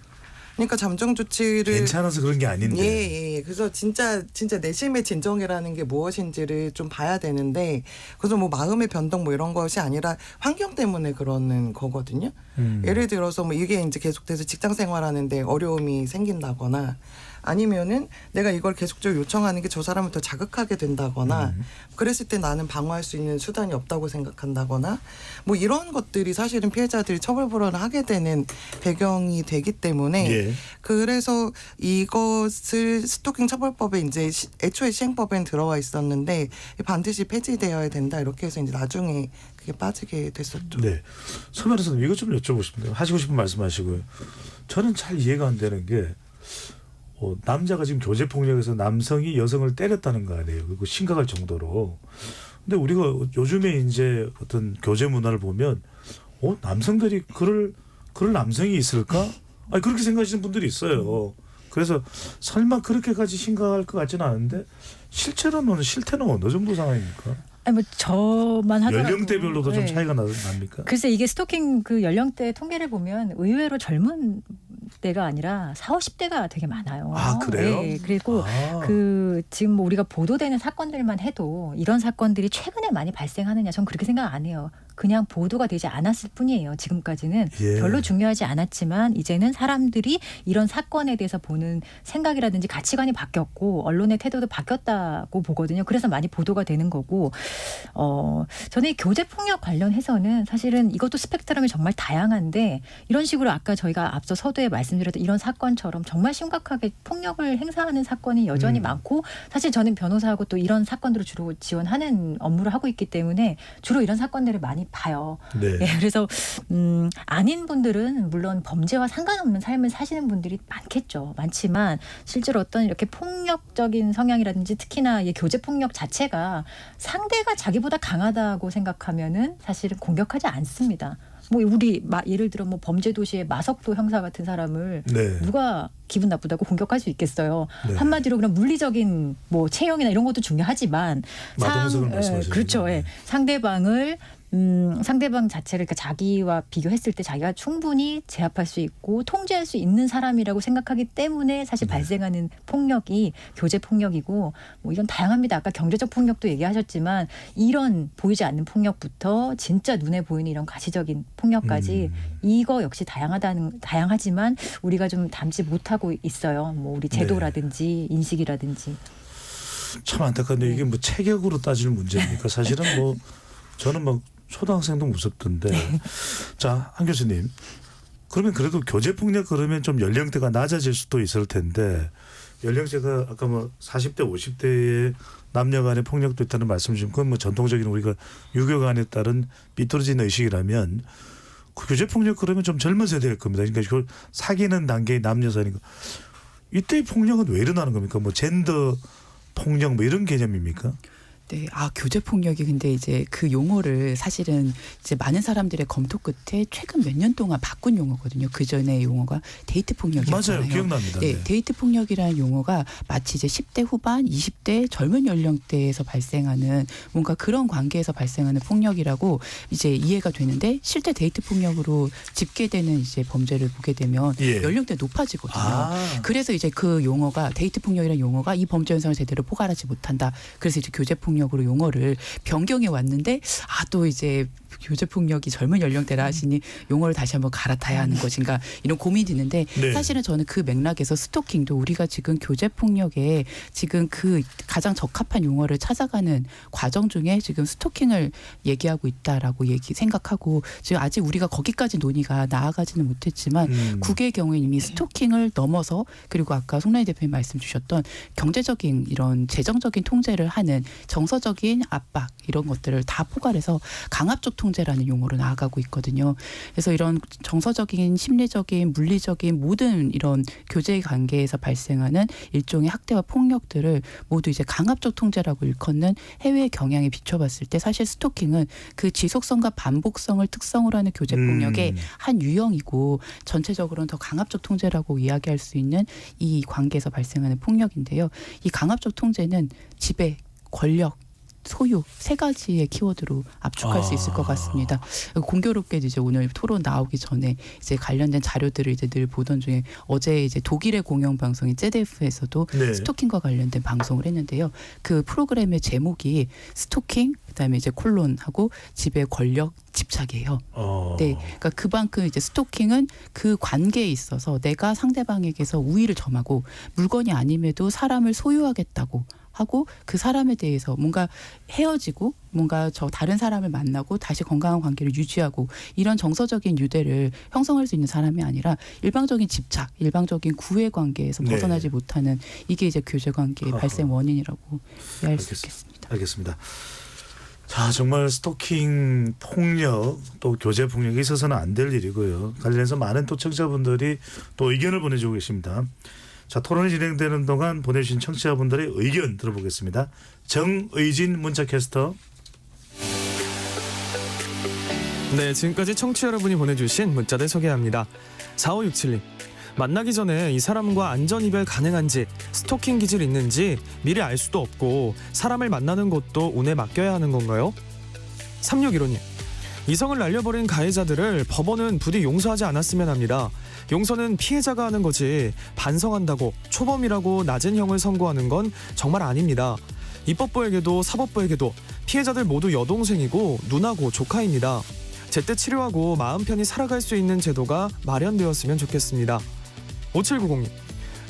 그러니까 잠정 조치를 괜찮아서 그런 게 아닌데. 예. 그래서 진짜 내심의 진정이라는 게 무엇인지를 좀 봐야 되는데 그래서 뭐 마음의 변동 뭐 이런 것이 아니라 환경 때문에 그러는 거거든요. 예를 들어서 뭐 이게 이제 계속돼서 직장 생활하는데 어려움이 생긴다거나 아니면은 내가 이걸 계속적으로 요청하는 게 저 사람을 더 자극하게 된다거나 그랬을 때 나는 방어할 수 있는 수단이 없다고 생각한다거나 뭐 이런 것들이 사실은 피해자들이 처벌 불허를 하게 되는 배경이 되기 때문에 예. 그래서 이것을 스토킹 처벌법에 이제 애초에 시행법엔 들어와 있었는데 반드시 폐지되어야 된다 이렇게 해서 이제 나중에 그게 빠지게 됐었죠. 네. 서 변호사님 이것 좀 여쭤보고 싶은데요. 하시고 싶은 말씀하시고요. 저는 잘 이해가 안 되는 게 남자가 지금 교제 폭력에서 남성이 여성을 때렸다는 거 아니에요. 그리고 심각할 정도로. 근데 우리가 요즘에 이제 어떤 교제 문화를 보면 남성들이 그럴 남성이 있을까? 아니 그렇게 생각하시는 분들이 있어요. 그래서 설마 그렇게까지 심각할 것 같지는 않은데 실제로는 실태는 어느 정도 상황입니까? 아니 뭐 저만 하더라도 연령대별로도 좀 네. 차이가 납니까? 글쎄 이게 스토킹 그 연령대 통계를 보면 의외로 젊은 때가 아니라 40, 50대가 되게 많아요. 아, 그래요? 네. 그리고 그 지금 뭐 우리가 보도되는 사건들만 해도 이런 사건들이 최근에 많이 발생하느냐 전 그렇게 생각 안 해요. 그냥 보도가 되지 않았을 뿐이에요. 지금까지는 예. 별로 중요하지 않았지만 이제는 사람들이 이런 사건에 대해서 보는 생각이라든지 가치관이 바뀌었고 언론의 태도도 바뀌었다고 보거든요. 그래서 많이 보도가 되는 거고 저는 이 교제폭력 관련해서는 사실은 이것도 스펙트럼이 정말 다양한데 이런 식으로 아까 저희가 앞서 서두에 말씀드렸던 이런 사건처럼 정말 심각하게 폭력을 행사하는 사건이 여전히 많고 사실 저는 변호사하고 또 이런 사건들을 주로 지원하는 업무를 하고 있기 때문에 주로 이런 사건들을 많이 봐요. 네. 예, 그래서 아닌 분들은 물론 범죄와 상관없는 삶을 사시는 분들이 많지만 실제로 어떤 이렇게 폭력적인 성향이라든지 특히나 이 교제 폭력 자체가 상대가 자기보다 강하다고 생각하면은 사실은 공격하지 않습니다. 뭐 우리 예를 들어 뭐 범죄 도시의 마석도 형사 같은 사람을 네. 누가 기분 나쁘다고 공격할 수 있겠어요. 네. 한마디로 그런 물리적인 뭐 체형이나 이런 것도 중요하지만 마동석을 말씀하시는 그렇죠. 거죠. 예. 상대방 자체를 그러니까 자기와 비교했을 때 자기가 충분히 제압할 수 있고 통제할 수 있는 사람이라고 생각하기 때문에 사실 발생하는 폭력이 교제 폭력이고 뭐 이건 다양합니다. 아까 경제적 폭력도 얘기하셨지만 이런 보이지 않는 폭력부터 진짜 눈에 보이는 이런 가시적인 폭력까지 이거 역시 다양하지만 우리가 좀 담지 못하고 있어요. 뭐 우리 제도라든지 인식이라든지. 참 안타까운데 이게 뭐 체격으로 따질 문제입니까? 사실은 뭐 저는 막 초등학생도 무섭던데. 자, 한 교수님. 그러면 그래도 교제폭력 그러면 좀 연령대가 낮아질 수도 있을 텐데 연령대가 아까 뭐 40대 50대의 남녀 간의 폭력도 있다는 말씀 주시면 그건 뭐 전통적인 우리가 유교관에 따른 삐뚤어진 의식이라면 그 교제폭력 그러면 좀 젊은 세대일 겁니다. 그러니까 그걸 사귀는 단계의 남녀 사이니까 이때의 폭력은 왜 일어나는 겁니까? 뭐 젠더 폭력 뭐 이런 개념입니까? 네, 교제 폭력이 근데 이제 그 용어를 사실은 이제 많은 사람들의 검토 끝에 최근 몇 년 동안 바꾼 용어거든요. 그 전에 용어가 데이트 폭력이었잖아요. 맞아요, 기억납니다. 네, 네. 데이트 폭력이라는 용어가 마치 이제 10대 후반, 20대 젊은 연령대에서 발생하는 뭔가 그런 관계에서 발생하는 폭력이라고 이제 이해가 되는데 실제 데이트 폭력으로 집계되는 이제 범죄를 보게 되면 예. 연령대 높아지거든요. 그래서 이제 그 용어가 데이트 폭력이라는 용어가 이 범죄 현상을 제대로 포괄하지 못한다. 그래서 이제 교제 폭력으로 용어를 변경해 왔는데 또 이제 교제 폭력이 젊은 연령대라 하시니 용어를 다시 한번 갈아타야 하는 것인가 이런 고민이 드는데 네. 사실은 저는 그 맥락에서 스토킹도 우리가 지금 교제 폭력에 지금 그 가장 적합한 용어를 찾아가는 과정 중에 지금 스토킹을 얘기하고 있다라고 생각하고 지금 아직 우리가 거기까지 논의가 나아가지는 못했지만 국외의 경우에 이미 스토킹을 넘어서 그리고 아까 송란희 대표님 말씀 주셨던 경제적인 이런 재정적인 통제를 하는 정서적인 압박 이런 것들을 다 포괄해서 강압적 통제라는 용어로 나아가고 있거든요. 그래서 이런 정서적인 심리적인 물리적인 모든 이런 교제 관계에서 발생하는 일종의 학대와 폭력들을 모두 이제 강압적 통제라고 일컫는 해외 경향에 비춰봤을 때 사실 스토킹은 그 지속성과 반복성을 특성으로 하는 교제 폭력의 한 유형이고 전체적으로는 더 강압적 통제라고 이야기할 수 있는 이 관계에서 발생하는 폭력인데요. 이 강압적 통제는 지배, 권력, 소유 세 가지의 키워드로 압축할 수 있을 것 같습니다. 공교롭게 이제 오늘 토론 나오기 전에 이제 관련된 자료들을 이제 늘 보던 중에 어제 이제 독일의 공영 방송인 ZDF에서도 네. 스토킹과 관련된 방송을 했는데요. 그 프로그램의 제목이 스토킹 그다음에 이제 콜론하고 지배, 권력, 집착이에요. 네, 그러니까 그만큼 이제 스토킹은 그 관계에 있어서 내가 상대방에게서 우위를 점하고 물건이 아님에도 사람을 소유하겠다고 하고 그 사람에 대해서 뭔가 헤어지고 뭔가 저 다른 사람을 만나고 다시 건강한 관계를 유지하고 이런 정서적인 유대를 형성할 수 있는 사람이 아니라 일방적인 집착, 일방적인 구애 관계에서 네. 벗어나지 못하는 이게 이제 교제 관계의 발생 원인이라고 이해할 수 있겠습니다. 알겠습니다. 자, 정말 스토킹 폭력 또 교제 폭력이 있어서는 안 될 일이고요. 관련해서 많은 또 청취자분들이 또 의견을 보내주고 계십니다. 자, 토론이 진행되는 동안 보내주신 청취자분들의 의견 들어보겠습니다. 정의진 문자캐스터. 네, 지금까지 청취자 여러분이 보내주신 문자들 소개합니다. 4567님. 만나기 전에 이 사람과 안전 이별 가능한지, 스토킹 기질 있는지 미리 알 수도 없고 사람을 만나는 것도 운에 맡겨야 하는 건가요? 3615님. 이성을 날려버린 가해자들을 법원은 부디 용서하지 않았으면 합니다. 용서는 피해자가 하는 거지 반성한다고 초범이라고 낮은 형을 선고하는 건 정말 아닙니다. 입법부에게도 사법부에게도 피해자들 모두 여동생이고 누나고 조카입니다. 제때 치료하고 마음 편히 살아갈 수 있는 제도가 마련되었으면 좋겠습니다. 5790님.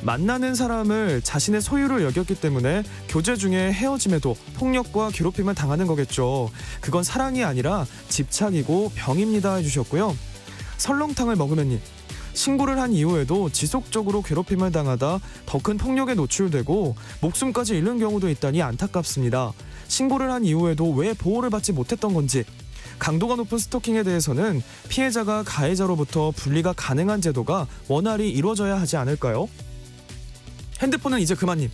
만나는 사람을 자신의 소유로 여겼기 때문에 교제 중에 헤어짐에도 폭력과 괴롭힘을 당하는 거겠죠. 그건 사랑이 아니라 집착이고 병입니다 해주셨고요. 설렁탕을 먹으면님. 신고를 한 이후에도 지속적으로 괴롭힘을 당하다 더 큰 폭력에 노출되고 목숨까지 잃는 경우도 있다니 안타깝습니다. 신고를 한 이후에도 왜 보호를 받지 못했던 건지, 강도가 높은 스토킹에 대해서는 피해자가 가해자로부터 분리가 가능한 제도가 원활히 이루어져야 하지 않을까요? 핸드폰은 이제 그만님.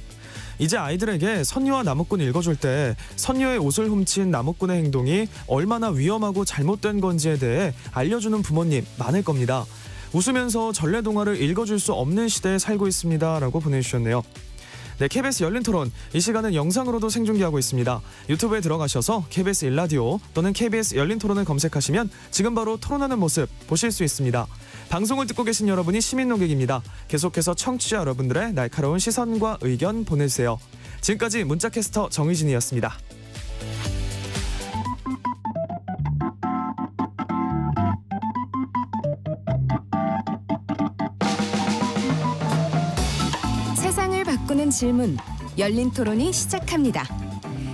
이제 아이들에게 선녀와 나무꾼 읽어줄 때 선녀의 옷을 훔친 나무꾼의 행동이 얼마나 위험하고 잘못된 건지에 대해 알려주는 부모님 많을 겁니다. 웃으면서 전래동화를 읽어줄 수 없는 시대에 살고 있습니다 라고 보내주셨네요. 네, KBS 열린 토론 이 시간은 영상으로도 생중계하고 있습니다. 유튜브에 들어가셔서 KBS 1라디오 또는 KBS 열린 토론을 검색하시면 지금 바로 토론하는 모습 보실 수 있습니다. 방송을 듣고 계신 여러분이 시민 농객입니다. 계속해서 청취자 여러분들의 날카로운 시선과 의견 보내주세요. 지금까지 문자캐스터 정의진이었습니다. 세상을 바꾸는 질문, 열린 토론이 시작합니다.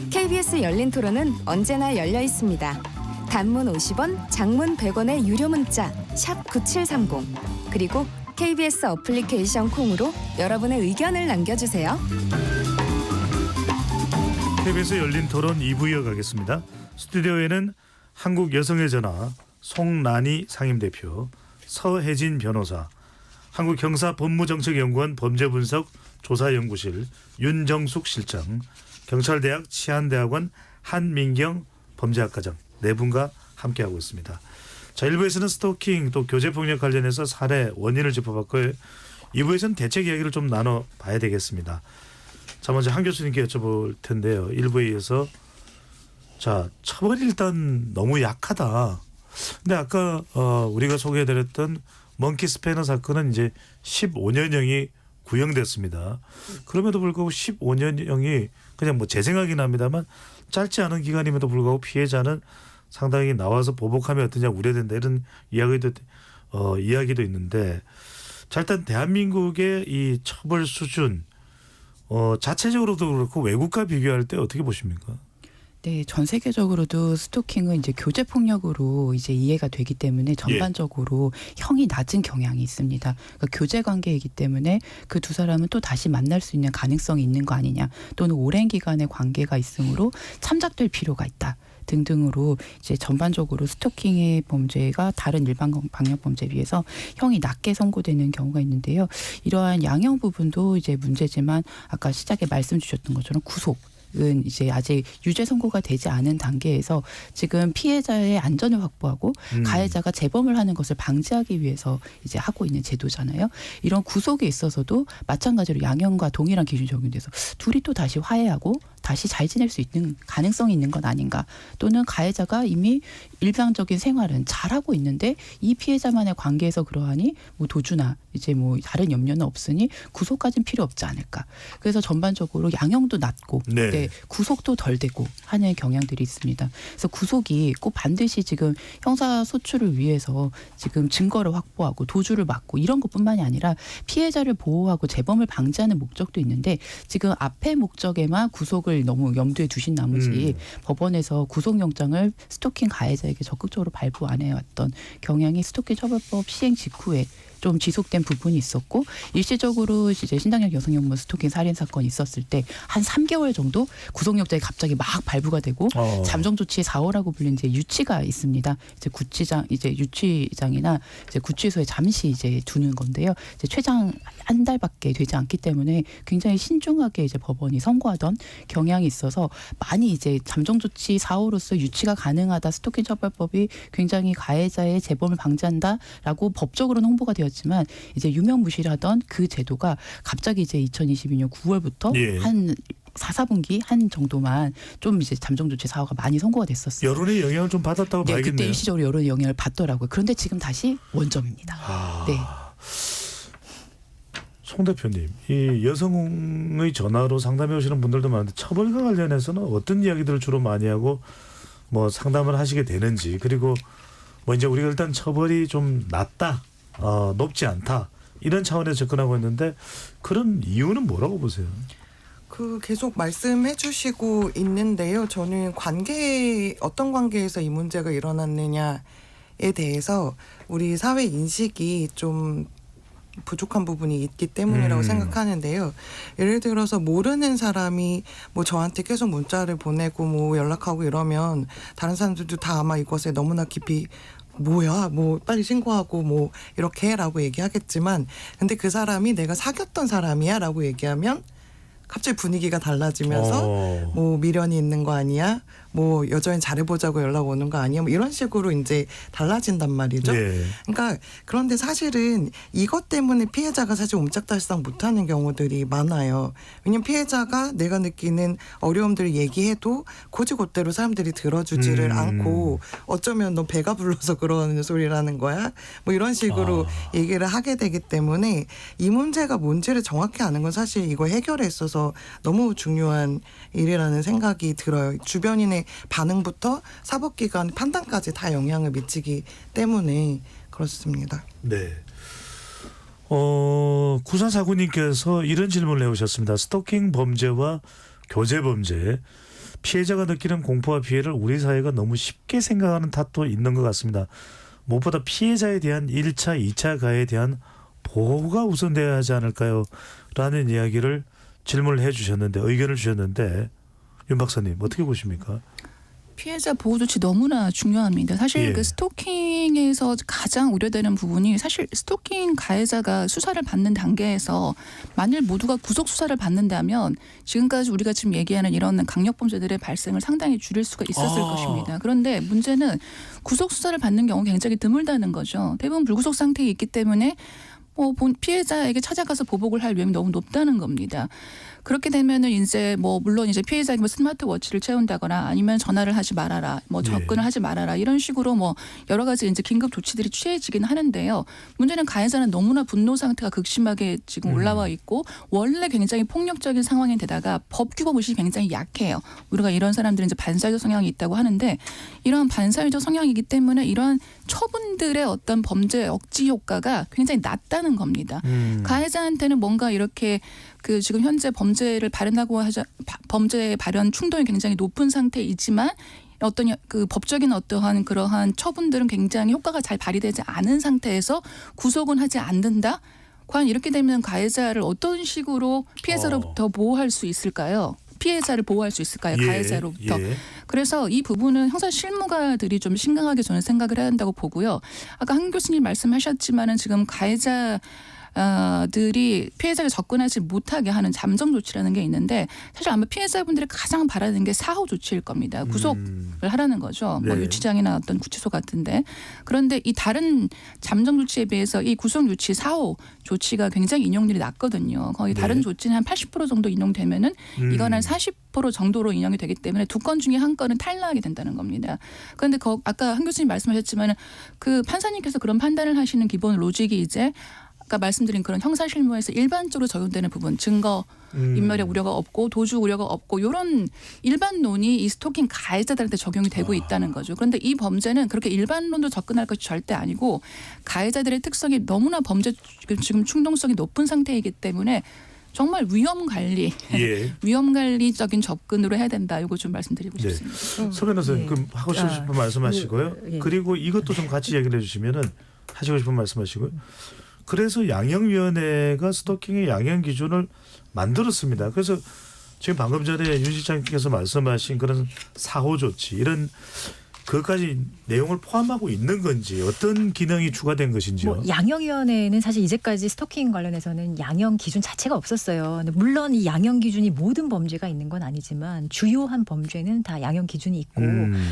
KBS 열린 토론은 언제나 열려 있습니다. 단문 50원, 장문 100원의 유료 문자 샵 9730 그리고 KBS 어플리케이션 콩으로 여러분의 의견을 남겨주세요. KBS 열린 토론 2부 이어가겠습니다. 스튜디오에는 한국여성의 전화 송란희 상임대표, 서혜진 변호사, 한국형사법무정책연구원 범죄분석 조사연구실 윤정숙 실장, 경찰대학 치안대학원 한민경 범죄학과장 네 분과 함께하고 있습니다. 자, 1부에서는 스토킹 또 교제폭력 관련해서 사례 원인을 짚어봤고요. 2부에서는 대책 이야기를 좀 나눠봐야 되겠습니다. 자, 먼저 한 교수님께 여쭤볼 텐데요. 1부에 이어서 자, 처벌이 일단 너무 약하다. 근데 아까 우리가 소개해드렸던 먼키 스패너 사건은 이제 15년형이 구형됐습니다. 그럼에도 불구하고 15년형이 그냥 뭐 제 생각이긴 합니다만 짧지 않은 기간임에도 불구하고 피해자는 상당히 나와서 보복하면 어떠냐 우려된다 이런 이야기도 있는데 자 일단 대한민국의 이 처벌 수준 자체적으로도 그렇고 외국과 비교할 때 어떻게 보십니까? 네, 전 세계적으로도 스토킹은 이제 교제 폭력으로 이제 이해가 되기 때문에 전반적으로 형이 낮은 경향이 있습니다. 그러니까 교제 관계이기 때문에 그 두 사람은 또 다시 만날 수 있는 가능성이 있는 거 아니냐, 또는 오랜 기간의 관계가 있으므로 참작될 필요가 있다. 등등으로 이제 전반적으로 스토킹의 범죄가 다른 일반 방역 범죄에 비해서 형이 낮게 선고되는 경우가 있는데요. 이러한 양형 부분도 이제 문제지만 아까 시작에 말씀 주셨던 것처럼 구속은 이제 아직 유죄 선고가 되지 않은 단계에서 지금 피해자의 안전을 확보하고 가해자가 재범을 하는 것을 방지하기 위해서 이제 하고 있는 제도잖아요. 이런 구속에 있어서도 마찬가지로 양형과 동일한 기준이 적용돼서 둘이 또 다시 화해하고 다시 잘 지낼 수 있는 가능성이 있는 건 아닌가, 또는 가해자가 이미 일상적인 생활은 잘하고 있는데 이 피해자만의 관계에서 그러하니 뭐 도주나 이제 뭐 다른 염려는 없으니 구속까지는 필요 없지 않을까. 그래서 전반적으로 양형도 낮고 네, 구속도 덜 되고 하는 경향들이 있습니다. 그래서 구속이 꼭 반드시 지금 형사 소출을 위해서 지금 증거를 확보하고 도주를 막고 이런 것뿐만이 아니라 피해자를 보호하고 재범을 방지하는 목적도 있는데 지금 앞의 목적에만 구속을 너무 염두에 두신 나머지 법원에서 구속영장을 스토킹 가해자에게 적극적으로 발부 안 해왔던 경향이 스토킹 처벌법 시행 직후에 좀 지속된 부분이 있었고, 일시적으로 이제 신당역 여성혐오 스토킹 살인 사건이 있었을 때 한 3개월 정도 구속영장이 갑자기 막 발부가 되고 잠정 조치 4호라고 불리는 이제 유치가 있습니다. 이제 유치장이나 이제 구치소에 잠시 이제 두는 건데요. 이제 최장 한 달밖에 되지 않기 때문에 굉장히 신중하게 이제 법원이 선고하던 경향이 있어서 많이 이제 잠정 조치 4호로서 유치가 가능하다, 스토킹 처벌법이 굉장히 가해자의 재범을 방지한다라고 법적으로는 홍보가 되었지만 이제 유명무실하던 그 제도가 갑자기 이제 2022년 9월부터 한 4분기 한 정도만 좀 이제 잠정 조치 4호가 많이 선고가 됐었어요. 여론의 영향을 좀 받았다고 네, 봐야겠네요. 그때 일시적으로 여론의 영향을 받더라고요. 그런데 지금 다시 원점입니다. 네. 송 대표님, 이 여성의 전화로 상담해 오시는 분들도 많은데 처벌과 관련해서는 어떤 이야기들을 주로 많이 하고 뭐 상담을 하시게 되는지, 그리고 뭐 이제 우리가 일단 처벌이 좀 낮다, 높지 않다 이런 차원에서 접근하고 있는데 그런 이유는 뭐라고 보세요? 계속 말씀해 주시고 있는데요. 저는 어떤 관계에서 이 문제가 일어났느냐에 대해서 우리 사회 인식이 좀 부족한 부분이 있기 때문이라고 생각하는데요. 예를 들어서 모르는 사람이 뭐 저한테 계속 문자를 보내고 뭐 연락하고 이러면 다른 사람들도 다 아마 이것에 너무나 깊이 뭐야 뭐 빨리 신고하고 뭐 이렇게 해라고 얘기하겠지만, 근데 그 사람이 내가 사귀었던 사람이야 라고 얘기하면 갑자기 분위기가 달라지면서 뭐 미련이 있는 거 아니야? 뭐 여전히 잘해보자고 연락 오는 거 아니야? 뭐 이런 식으로 이제 달라진단 말이죠. 그러니까 그런데 사실은 이것 때문에 피해자가 사실 옴짝달싹 못하는 경우들이 많아요. 왜냐면 피해자가 내가 느끼는 어려움들을 얘기해도 곧이곧대로 사람들이 들어주지를 않고 어쩌면 너 배가 불러서 그러는 소리라는 거야? 뭐 이런 식으로 얘기를 하게 되기 때문에 이 문제가 뭔지를 정확히 아는 건 사실 이거 해결에 있어서 너무 중요한 일이라는 생각이 들어요. 주변인의 반응부터 사법기관 판단까지 다 영향을 미치기 때문에 그렇습니다. 네. 9449님께서 이런 질문을 해오셨습니다. 스토킹 범죄와 교제 범죄, 피해자가 느끼는 공포와 피해를 우리 사회가 너무 쉽게 생각하는 탓도 있는 것 같습니다. 무엇보다 피해자에 대한 1차, 2차 가해에 대한 보호가 우선돼야 하지 않을까요? 라는 이야기를 질문을 해주셨는데, 의견을 주셨는데, 윤 박사님 어떻게 보십니까? 피해자 보호 조치 너무나 중요합니다. 사실 그 스토킹에서 가장 우려되는 부분이, 사실 스토킹 가해자가 수사를 받는 단계에서 만일 모두가 구속 수사를 받는다면 지금까지 우리가 지금 얘기하는 이런 강력범죄들의 발생을 상당히 줄일 수가 있었을 것입니다. 그런데 문제는 구속 수사를 받는 경우가 굉장히 드물다는 거죠. 대부분 불구속 상태에 있기 때문에 피해자에게 찾아가서 보복을 할 위험이 너무 높다는 겁니다. 그렇게 되면은 이제 물론 이제 피해자에게 스마트워치를 채운다거나 아니면 전화를 하지 말아라, 접근을 하지 말아라 이런 식으로 여러 가지 이제 긴급 조치들이 취해지긴 하는데요. 문제는 가해자는 너무나 분노 상태가 극심하게 지금 올라와 있고 원래 굉장히 폭력적인 상황인데다가 법 규범 의식이 굉장히 약해요. 우리가 이런 사람들은 이제 반사회적 성향이 있다고 하는데 이러한 반사회적 성향이기 때문에 이러한 처분들의 어떤 범죄 억지 효과가 굉장히 낮다는 겁니다. 가해자한테는 뭔가 이렇게 지금 현재 범죄를 발현하고 범죄 발현 충동이 굉장히 높은 상태이지만 어떤 법적인 어떠한 그러한 처분들은 굉장히 효과가 잘 발휘되지 않은 상태에서 구속은 하지 않는다. 과연 이렇게 되면 가해자를 어떤 식으로 피해자로부터 보호할 수 있을까요? 피해자를 보호할 수 있을까요? 가해자로부터. 그래서 이 부분은 형사 실무가들이 좀 심각하게 저는 생각을 해야 한다고 보고요. 아까 한 교수님 말씀하셨지만은 지금 가해자 들이 피해자가 접근하지 못하게 하는 잠정 조치라는 게 있는데 사실 아마 피해자분들이 가장 바라는 게 사후 조치일 겁니다. 구속을 하라는 거죠. 네. 유치장이나 어떤 구치소 같은데. 그런데 이 다른 잠정 조치에 비해서 이 구속 유치 사후 조치가 굉장히 인용률이 낮거든요. 거의 다른 조치는 한 80% 정도 인용되면은 이건 한 40% 정도로 인용이 되기 때문에 두 건 중에 한 건은 탈락이 된다는 겁니다. 그런데 아까 한 교수님 말씀하셨지만 그 판사님께서 그런 판단을 하시는 기본 로직이 이제 아까 말씀드린 그런 형사실무에서 일반적으로 적용되는 부분, 증거 인멸의 우려가 없고 도주 우려가 없고 이런 일반론이 이 스토킹 가해자들한테 적용이 되고 있다는 거죠. 그런데 이 범죄는 그렇게 일반론도 접근할 것이 절대 아니고 가해자들의 특성이 너무나 범죄 지금 충동성이 높은 상태이기 때문에 정말 위험 관리적인 접근으로 해야 된다. 이거 좀 말씀드리고 싶습니다. 서 변호사님 그럼 하고 싶은 말씀하시고요. 그리고 이것도 좀 같이 얘기를 해주시면은 하시고 싶은 말씀하시고요. 그래서 양형위원회가 스토킹의 양형 기준을 만들었습니다. 그래서 지금 방금 전에 윤 실장님께서 말씀하신 그런 사후 조치 이런 그것까지 내용을 포함하고 있는 건지 어떤 기능이 추가된 것인지요. 양형위원회는 사실 이제까지 스토킹 관련해서는 양형 기준 자체가 없었어요. 근데 물론 이 양형 기준이 모든 범죄가 있는 건 아니지만 주요한 범죄는 다 양형 기준이 있고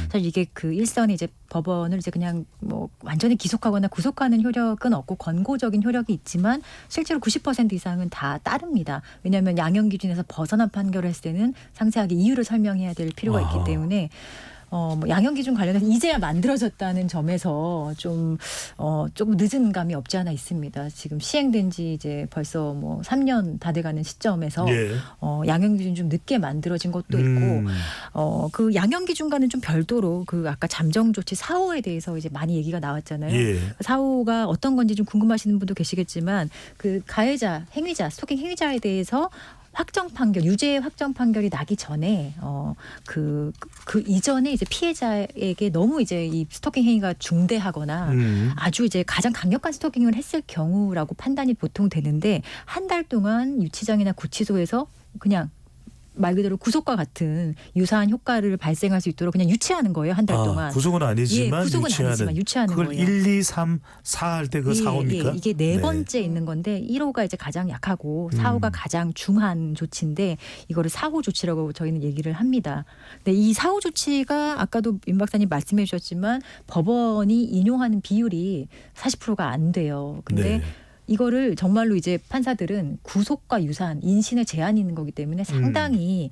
사실 이게 일선에 이제 법원을 이제 그냥 완전히 기소하거나 구속하는 효력은 없고 권고적인 효력이 있지만 실제로 90% 이상은 다 따릅니다. 왜냐하면 양형 기준에서 벗어난 판결을 했을 때는 상세하게 이유를 설명해야 될 필요가 있기 때문에. 양형 기준 관련해서 이제야 만들어졌다는 점에서 조금 늦은 감이 없지 않아 있습니다. 지금 시행된 지 이제 벌써 3년 다 돼가는 시점에서 양형 기준 좀 늦게 만들어진 것도 있고 그 양형 기준과는 좀 별도로 아까 잠정 조치 사후에 대해서 이제 많이 얘기가 나왔잖아요. 사후가 어떤 건지 좀 궁금하시는 분도 계시겠지만 그 가해자, 행위자, 스토킹 행위자에 대해서 확정 판결, 유죄 확정 판결이 나기 전에 그 이전에 이제 피해자에게 너무 이제 이 스토킹 행위가 중대하거나 아주 이제 가장 강력한 스토킹을 했을 경우라고 판단이 보통 되는데 한 달 동안 유치장이나 구치소에서 그냥 말 그대로 구속과 같은 유사한 효과를 발생할 수 있도록 그냥 유치하는 거예요. 한 달 동안. 구속은 아니지만 구속은 아니지만 유치하는 그걸 거예요. 1, 2, 3, 4 할 때 그 사호입니까? 이게 네 번째 있는 건데 1호가 이제 가장 약하고 4호가 가장 중한 조치인데 이거를 사후 조치라고 저희는 얘기를 합니다. 근데 이 사후 조치가 아까도 임 박사님 말씀해 주셨지만 법원이 인용하는 비율이 40%가 안 돼요. 근데 이거를 정말로 이제 판사들은 구속과 유사한 인신의 제한이 있는 거기 때문에 상당히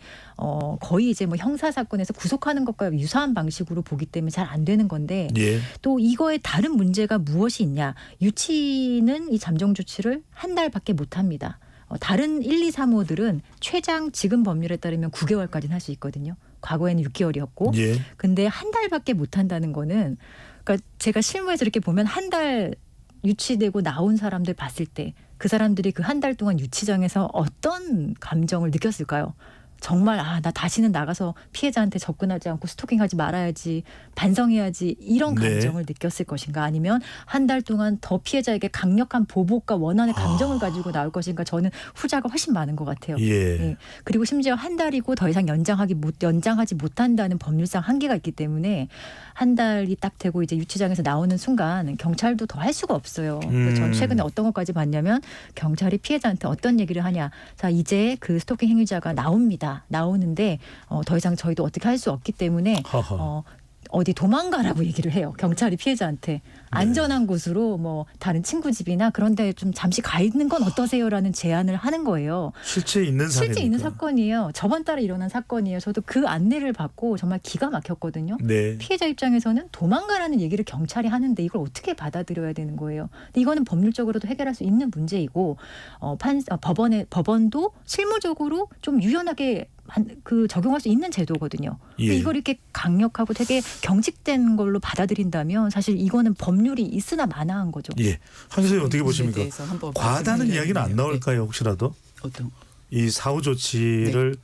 거의 이제 형사 사건에서 구속하는 것과 유사한 방식으로 보기 때문에 잘 안 되는 건데 또 이거에 다른 문제가 무엇이 있냐? 유치는 이 잠정 조치를 한 달밖에 못 합니다. 다른 1, 2, 3호들은 최장 지금 법률에 따르면 9개월까지는 할 수 있거든요. 과거에는 6개월이었고. 근데 한 달밖에 못 한다는 거는 그러니까 제가 실무에서 이렇게 보면 한 달 유치되고 나온 사람들 봤을 때 그 사람들이 그 한 달 동안 유치장에서 어떤 감정을 느꼈을까요? 정말 나 다시는 나가서 피해자한테 접근하지 않고 스토킹하지 말아야지, 반성해야지 이런 감정을 느꼈을 것인가 아니면 한 달 동안 더 피해자에게 강력한 보복과 원한의 감정을 가지고 나올 것인가 저는 후자가 훨씬 많은 것 같아요. 그리고 심지어 한 달이고 더 이상 연장하지 못한다는 법률상 한계가 있기 때문에 한 달이 딱 되고 이제 유치장에서 나오는 순간 경찰도 더 할 수가 없어요. 그래서 전 최근에 어떤 것까지 봤냐면 경찰이 피해자한테 어떤 얘기를 하냐. 자, 이제 그 스토킹 행위자가 나옵니다. 나오는데 더 이상 저희도 어떻게 할 수 없기 때문에 어디 도망가라고 얘기를 해요. 경찰이 피해자한테 안전한 곳으로 뭐 다른 친구 집이나 그런 데 좀 잠시 가 있는 건 어떠세요라는 제안을 하는 거예요. 실제 있는 사례입니까? 실제 있는 사건이에요. 저번 달에 일어난 사건이에요. 저도 그 안내를 받고 정말 기가 막혔거든요. 네. 피해자 입장에서는 도망가라는 얘기를 경찰이 하는데 이걸 어떻게 받아들여야 되는 거예요. 근데 이거는 법률적으로도 해결할 수 있는 문제이고 법원도 실무적으로 좀 유연하게 적용할 수 있는 제도거든요. 근데 예. 이걸 이렇게 강력하고 되게 경직된 걸로 받아들인다면 사실 이거는 법률이 있으나 마나한 거죠. 예. 한 선생님 어떻게 보십니까? 대해서 한번 과다는 말씀을 이야기는 안 해야 나올까요? 혹시라도 어떤 이 사후 조치를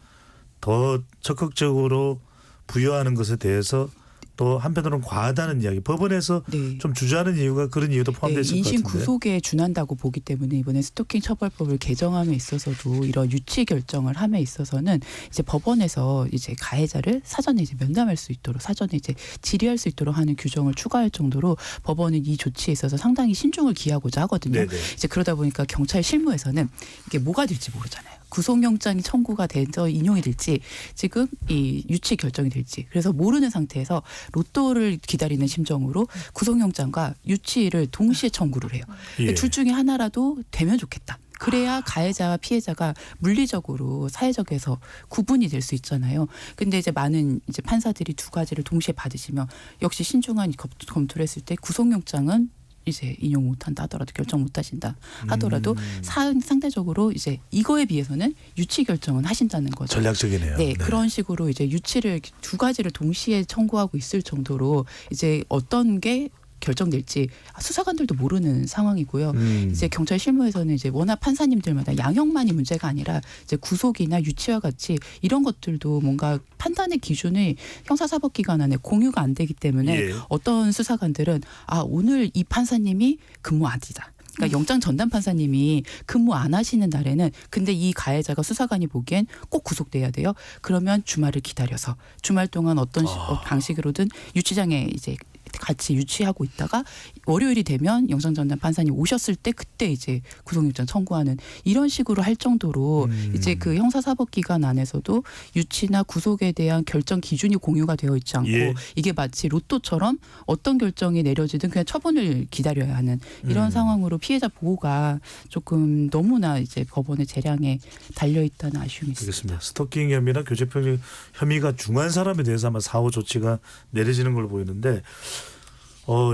더 적극적으로 부여하는 것에 대해서 또 한편으로는 과하다는 이야기. 법원에서 네. 좀 주저하는 이유가 그런 이유도 포함되어 있을 것 인신 같은데. 구속에 준한다고 보기 때문에 이번에 스토킹 처벌법을 개정함에 있어서도 이런 유치 결정을 함에 있어서는 이제 법원에서 이제 가해자를 사전에 이제 면담할 수 있도록 사전에 이제 질의할 수 있도록 하는 규정을 추가할 정도로 법원은 이 조치에 있어서 상당히 신중을 기하고자 하거든요. 네네. 이제 그러다 보니까 경찰 실무에서는 이게 뭐가 될지 모르잖아요. 구속영장이 청구가 돼서 인용이 될지 지금 이 유치 결정이 될지 그래서 모르는 상태에서 로또를 기다리는 심정으로 구속영장과 유치를 동시에 청구를 해요. 예. 둘 중에 하나라도 되면 좋겠다. 그래야 가해자와 피해자가 물리적으로 사회적에서 구분이 될 수 있잖아요. 근데 이제 많은 이제 판사들이 두 가지를 동시에 받으시면 역시 신중한 검토를 했을 때 구속영장은 이제 인용 못한다 하더라도 결정 못하신다 하더라도 상대적으로 이제 이거에 비해서는 유치 결정은 하신다는 거죠. 전략적이네요. 네, 그런 식으로 이제 유치를 두 가지를 동시에 청구하고 있을 정도로 이제 어떤 게 결정될지 수사관들도 모르는 상황이고요. 이제 경찰 실무에서는 이제 워낙 판사님들마다 양형만이 문제가 아니라 이제 구속이나 유치와 같이 이런 것들도 뭔가 판단의 기준이 형사사법기관 안에 공유가 안 되기 때문에 예. 어떤 수사관들은 오늘 이 판사님이 근무 아니다. 그러니까 영장 전담 판사님이 근무 안 하시는 날에는 근데 이 가해자가 수사관이 보기엔 꼭 구속돼야 돼요. 그러면 주말을 기다려서 주말 동안 어떤 방식으로든 유치장에 이제 같이 유치하고 있다가 월요일이 되면 영장 전담 판사님 오셨을 때 그때 이제 구속영장 청구하는 이런 식으로 할 정도로 이제 그 형사사법기관 안에서도 유치나 구속에 대한 결정 기준이 공유가 되어 있지 않고 예. 이게 마치 로또처럼 어떤 결정이 내려지든 그냥 처분을 기다려야 하는 이런 상황으로 피해자 보호가 조금 너무나 이제 법원의 재량에 달려 있다는 아쉬움이 있습니다. 알겠습니다. 스토킹 혐의나 교제폭력 혐의가 중한 사람에 대해서 아마 사후 조치가 내려지는 걸로 보이는데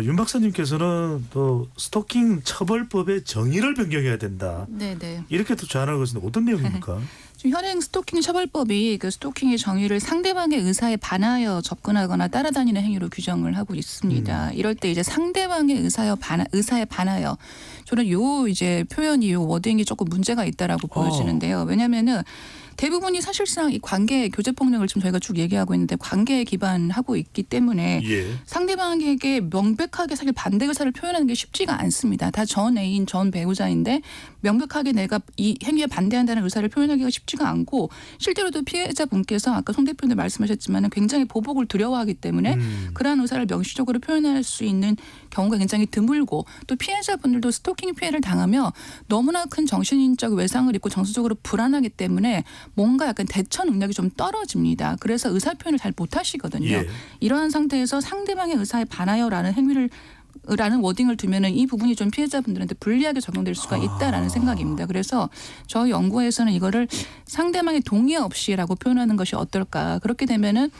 윤 박사님께서는 또 스토킹 처벌법의 정의를 변경해야 된다. 네네. 이렇게 또 제안을 하셨는데 어떤 내용입니까? 지금 현행 스토킹 처벌법이 그 스토킹의 정의를 상대방의 의사에 반하여 접근하거나 따라다니는 행위로 규정을 하고 있습니다. 이럴 때 이제 상대방의 의사에 반하여 저는 요 이제 표현이 요 워딩이 조금 문제가 있다라고 보여지는데요. 왜냐하면은 대부분이 사실상 이 관계 교제 폭력을 지금 저희가 쭉 얘기하고 있는데 관계에 기반하고 있기 때문에 예. 상대방에게 명백하게 사실 반대 의사를 표현하는 게 쉽지가 않습니다. 다 전 애인, 전 배우자인데 명백하게 내가 이 행위에 반대한다는 의사를 표현하기가 쉽지가 않고 실제로도 피해자분께서 아까 송 대표님 말씀하셨지만 굉장히 보복을 두려워하기 때문에 그러한 의사를 명시적으로 표현할 수 있는 경우가 굉장히 드물고 또 피해자분들도 스토킹 피해를 당하며 너무나 큰 정신적 외상을 입고 정서적으로 불안하기 때문에 뭔가 약간 대처 능력이 좀 떨어집니다. 그래서 의사 표현을 잘 못하시거든요. 예. 이러한 상태에서 상대방의 의사에 반하여라는 라는 워딩을 두면은 이 부분이 좀 피해자분들한테 불리하게 적용될 수가 있다라는 생각입니다. 그래서 저희 연구에서는 이거를 상대방의 동의 없이라고 표현하는 것이 어떨까. 그렇게 되면은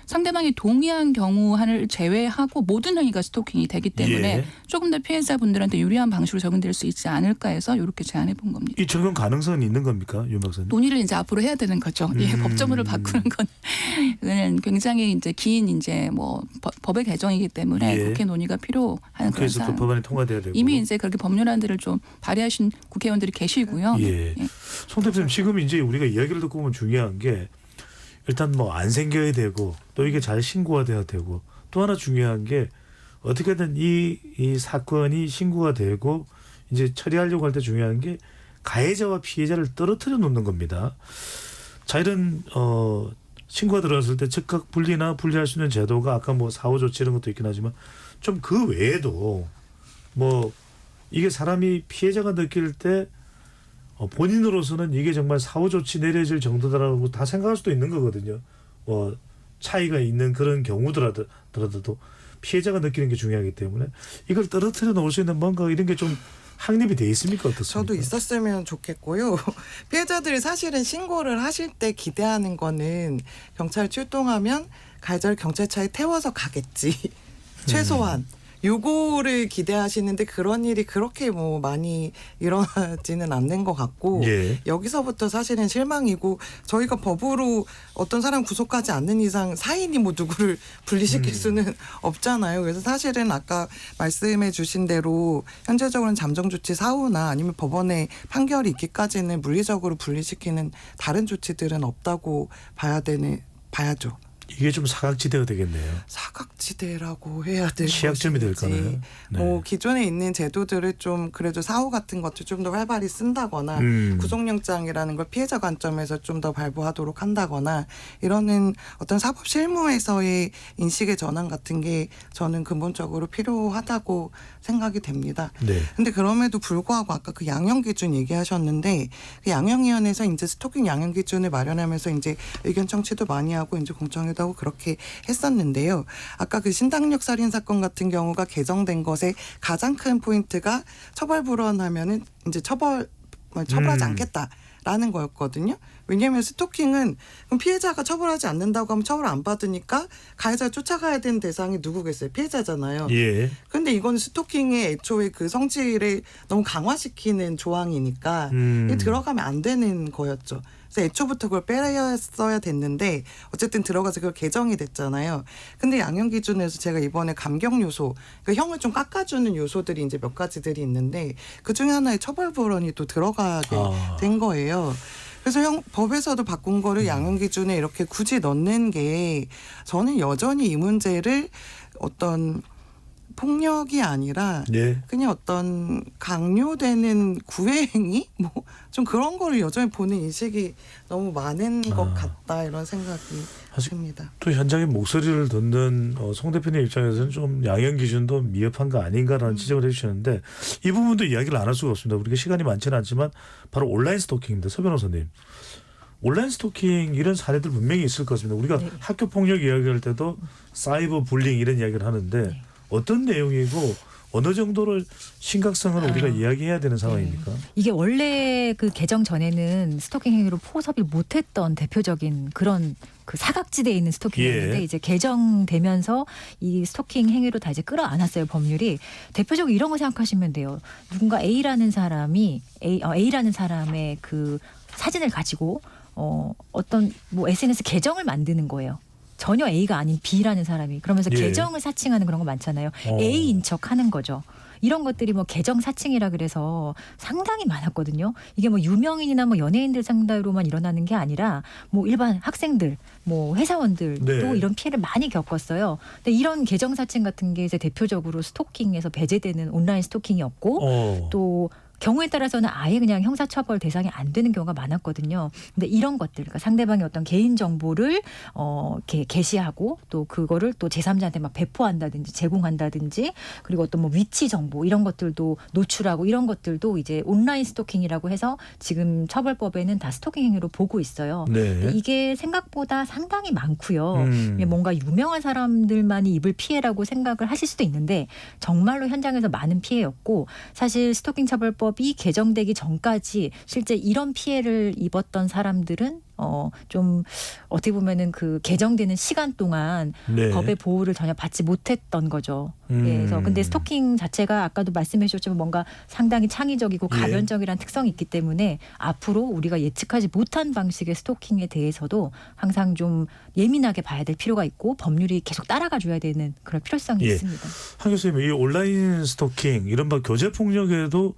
상대방이 동의한 경우를 제외하고 모든 행위가 스토킹이 되기 때문에 예. 조금 더 피해자분들한테 유리한 방식으로 적용될 수 있지 않을까 해서 이렇게 제안해 본 겁니다. 이 적용 가능성은 있는 겁니까, 윤 박사님? 논의를 이제 앞으로 해야 되는 거죠. 예, 법조문을 바꾸는 건 굉장히 이제 긴 이제 뭐 법의 개정이기 때문에 예. 국회 논의가 필요한 그런 국회에서 또 사안. 법안이 통과돼야 되고. 이미 이제 그렇게 법률안들을 좀 발의하신 국회의원들이 계시고요. 예. 송 대표님 지금 이제 우리가 이야기를 듣고 보면 중요한 게 일단 뭐 안 생겨야 되고 또 이게 잘 신고가 돼야 되고 또 하나 중요한 게 어떻게든 이 사건이 신고가 되고 이제 처리하려고 할 때 중요한 게 가해자와 피해자를 떨어뜨려 놓는 겁니다. 자, 이런 신고가 들어왔을 때 즉각 분리나 분리할 수 있는 제도가 아까 뭐 사후 조치 이런 것도 있긴 하지만 좀 그 외에도 뭐 이게 사람이 피해자가 느낄 때 본인으로서는 이게 정말 사후 조치 내려질 정도다라고 다 생각할 수도 있는 거거든요. 차이가 있는 그런 경우더라도 피해자가 느끼는 게 중요하기 때문에 이걸 떨어뜨려 놓을 수 있는 뭔가 이런 게 좀 확립이 돼 있습니까? 어떻습니까? 저도 있었으면 좋겠고요. 피해자들이 사실은 신고를 하실 때 기대하는 거는 경찰 출동하면 가해자를 경찰차에 태워서 가겠지. 최소한. 요거를 기대하시는데 그런 일이 그렇게 뭐 많이 일어나지는 않는 것 같고 예. 여기서부터 사실은 실망이고 저희가 법으로 어떤 사람 구속하지 않는 이상 사인이 뭐 누구를 분리시킬 수는 없잖아요. 그래서 사실은 아까 말씀해 주신 대로 현재적으로는 잠정조치 사후나 아니면 법원의 판결이 있기까지는 물리적으로 분리시키는 다른 조치들은 없다고 봐야죠. 이게 좀 사각지대가 되겠네요. 사각지대라고 해야 될 취약점이 될 것인지. 거네요. 네. 뭐 기존에 있는 제도들을 좀 그래도 사후 같은 것들 좀 더 활발히 쓴다거나 구속영장이라는 걸 피해자 관점에서 좀 더 발부하도록 한다거나 이러는 어떤 사법 실무에서의 인식의 전환 같은 게 저는 근본적으로 필요하다고 생각이 됩니다. 네. 근데 그럼에도 불구하고 아까 그 양형 기준 얘기하셨는데 그 양형위원회에서 이제 스토킹 양형 기준을 마련하면서 이제 의견 청취도 많이 하고 이제 공청회도 하고 그렇게 했었는데요. 아까 그 신당역 살인 사건 같은 경우가 개정된 것의 가장 큰 포인트가 처벌 불원하면은 이제 처벌하지 않겠다라는 거였거든요. 왜냐하면 스토킹은 그럼 피해자가 처벌하지 않는다고 하면 처벌 안 받으니까 가해자를 쫓아가야 되는 대상이 누구겠어요? 피해자잖아요. 예. 근데 이건 스토킹의 애초에 그 성질을 너무 강화시키는 조항이니까 이게 들어가면 안 되는 거였죠. 그래서 애초부터 그걸 빼였어야 됐는데 어쨌든 들어가서 그걸 개정이 됐잖아요. 근데 양형 기준에서 제가 이번에 감경 요소, 그러니까 형을 좀 깎아주는 요소들이 이제 몇 가지들이 있는데 그 중에 하나에 처벌 불원이 또 들어가게 된 거예요. 그래서 법에서도 바꾼 거를 양형 기준에 이렇게 굳이 넣는 게 저는 여전히 이 문제를 어떤 폭력이 아니라 네. 그냥 어떤 강요되는 구애행위 뭐 좀 그런 거를 여전히 보는 인식이 너무 많은 것 같다 이런 생각이 듭니다. 또 현장의 목소리를 듣는 송 대표님 입장에서는 좀 양형 기준도 미흡한 거 아닌가라는 지적을 해주셨는데 이 부분도 이야기를 안 할 수가 없습니다. 우리가 시간이 많지는 않지만 바로 온라인 스토킹입니다. 서 변호사님. 온라인 스토킹 이런 사례들 분명히 있을 것 같습니다. 우리가 네. 학교 폭력 이야기할 때도 사이버 불링 이런 이야기를 하는데 네. 어떤 내용이고 어느 정도로 심각성을 우리가 이야기해야 되는 상황입니까? 이게 원래 그 개정 전에는 스토킹 행위로 포섭이 못했던 대표적인 그런 그 사각지대에 있는 스토킹이었는데 예. 이제 개정되면서 이 스토킹 행위로 다 이제 끌어안았어요 법률이. 대표적으로 이런 거 생각하시면 돼요. 누군가 A라는 사람이 A라는 사람의 그 사진을 가지고 어떤 뭐 SNS 계정을 만드는 거예요. 전혀 A가 아닌 B라는 사람이. 그러면서 예. 계정을 사칭하는 그런 거 많잖아요. A인 척 하는 거죠. 이런 것들이 뭐 계정 사칭이라 그래서 상당히 많았거든요. 이게 뭐 유명인이나 뭐 연예인들 상대로만 일어나는 게 아니라 뭐 일반 학생들, 뭐 회사원들도 네. 이런 피해를 많이 겪었어요. 근데 이런 계정 사칭 같은 게 이제 대표적으로 스토킹에서 배제되는 온라인 스토킹이었고 또 경우에 따라서는 아예 그냥 형사처벌 대상이 안 되는 경우가 많았거든요. 근데 이런 것들, 그러니까 상대방의 어떤 개인 정보를 이렇게 게시하고 또 그거를 또 제3자한테 막 배포한다든지 제공한다든지 그리고 어떤 뭐 위치 정보 이런 것들도 노출하고 이런 것들도 이제 온라인 스토킹이라고 해서 지금 처벌법에는 다 스토킹 행위로 보고 있어요. 네. 근데 이게 생각보다 상당히 많고요. 뭔가 유명한 사람들만이 입을 피해라고 생각을 하실 수도 있는데 정말로 현장에서 많은 피해였고 사실 스토킹 처벌법 이 개정되기 전까지 실제 이런 피해를 입었던 사람들은 좀 어떻게 보면은 그 개정되는 시간 동안 네. 법의 보호를 전혀 받지 못했던 거죠. 그래서 근데 스토킹 자체가 아까도 말씀해 주셨지만 뭔가 상당히 창의적이고 가변적이라는 특성이 있기 때문에 앞으로 우리가 예측하지 못한 방식의 스토킹에 대해서도 항상 좀 예민하게 봐야 될 필요가 있고 법률이 계속 따라가 줘야 되는 그런 필요성이 있습니다. 한 교수님, 이 온라인 스토킹 이른바 교제 폭력에도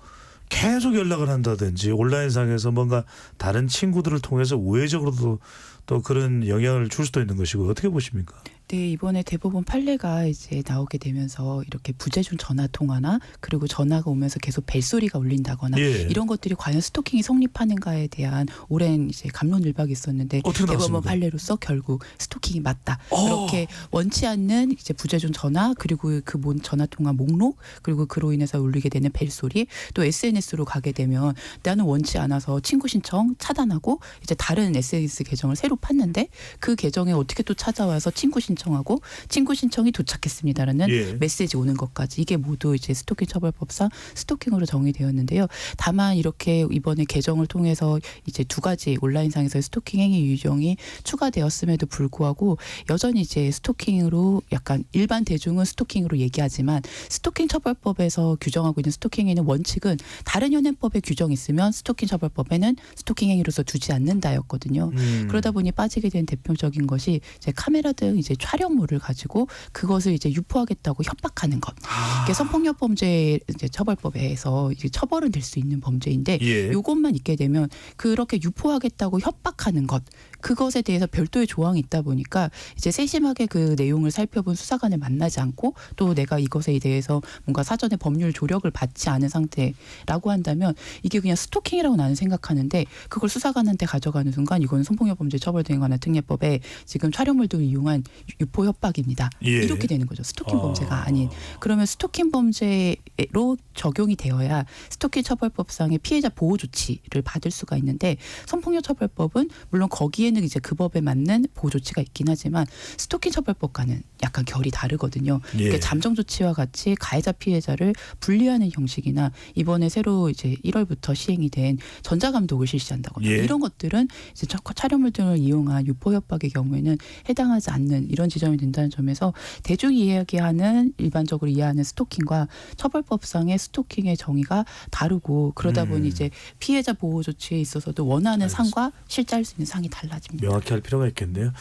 계속 연락을 한다든지 온라인상에서 뭔가 다른 친구들을 통해서 우회적으로도 또 그런 영향을 줄 수도 있는 것이고 어떻게 보십니까? 네, 이번에 대법원 판례가 이제 나오게 되면서 이렇게 부재중 전화 통화나 그리고 전화가 오면서 계속 벨소리가 울린다거나 예. 이런 것들이 과연 스토킹이 성립하는가에 대한 오랜 이제 감론을박이 있었는데 어떻게 대법원 나왔습니까? 판례로서 결국 스토킹이 맞다. 그렇게 원치 않는 이제 부재중 전화 그리고 그 전화 통화 목록 그리고 그로 인해서 울리게 되는 벨소리 또 SNS로 가게 되면 나는 원치 않아서 친구 신청 차단하고 이제 다른 SNS 계정을 새로 팠는데 그 계정에 어떻게 또 찾아와서 친구 신청하고 친구 신청이 도착했습니다라는 예. 메시지 오는 것까지 이게 모두 이제 스토킹 처벌법상 스토킹으로 정의되었는데요. 다만 이렇게 이번에 개정을 통해서 이제 두 가지 온라인상에서의 스토킹 행위 유형이 추가되었음에도 불구하고 여전히 이제 스토킹으로 약간 일반 대중은 스토킹으로 얘기하지만 스토킹 처벌법에서 규정하고 있는 스토킹 행위는 원칙은 다른 현행법에 규정이 있으면 스토킹 처벌법에는 스토킹 행위로서 두지 않는다였거든요. 그러다 보니 빠지게 된 대표적인 것이 이제 카메라 등 이제 촬영물을 가지고 그것을 이제 유포하겠다고 협박하는 것. 이게 성폭력 범죄 이제 처벌법에서 이제 처벌은 될 수 있는 범죄인데 예. 이것만 있게 되면 그렇게 유포하겠다고 협박하는 것. 그것에 대해서 별도의 조항이 있다 보니까 이제 세심하게 그 내용을 살펴본 수사관을 만나지 않고 또 내가 이것에 대해서 뭔가 사전에 법률 조력을 받지 않은 상태라고 한다면 이게 그냥 스토킹이라고 나는 생각하는데 그걸 수사관한테 가져가는 순간 이건 성폭력 범죄 처벌 등에 관한 특례법에 지금 촬영물 등을 이용한 유포 협박입니다. 예. 이렇게 되는 거죠. 스토킹 범죄가 아닌. 그러면 스토킹 범죄로 적용이 되어야 스토킹 처벌법상의 피해자 보호 조치를 받을 수가 있는데 성폭력 처벌법은 물론 거기에는 이제 그 법에 맞는 보호 조치가 있긴 하지만 스토킹 처벌법과는 약간 결이 다르거든요. 예. 그러니까 잠정 조치와 같이 가해자 피해자를 분리하는 형식이나 이번에 새로 이제 1월부터 시행이 된 전자감독을 실시한다거나 예. 이런 것들은 이제 촬영물 등을 이용한 유포 협박의 경우에는 해당하지 않는 이런 지점이 된다는 점에서 대중이 이야기하는 일반적으로 이해하는 스토킹과 처벌법상의 스토킹의 정의가 다르고 그러다 보니 이제 피해자 보호 조치에 있어서도 원하는 상과 실제할 수 있는 상이 달라집니다. 명확히 할 필요가 있겠네요.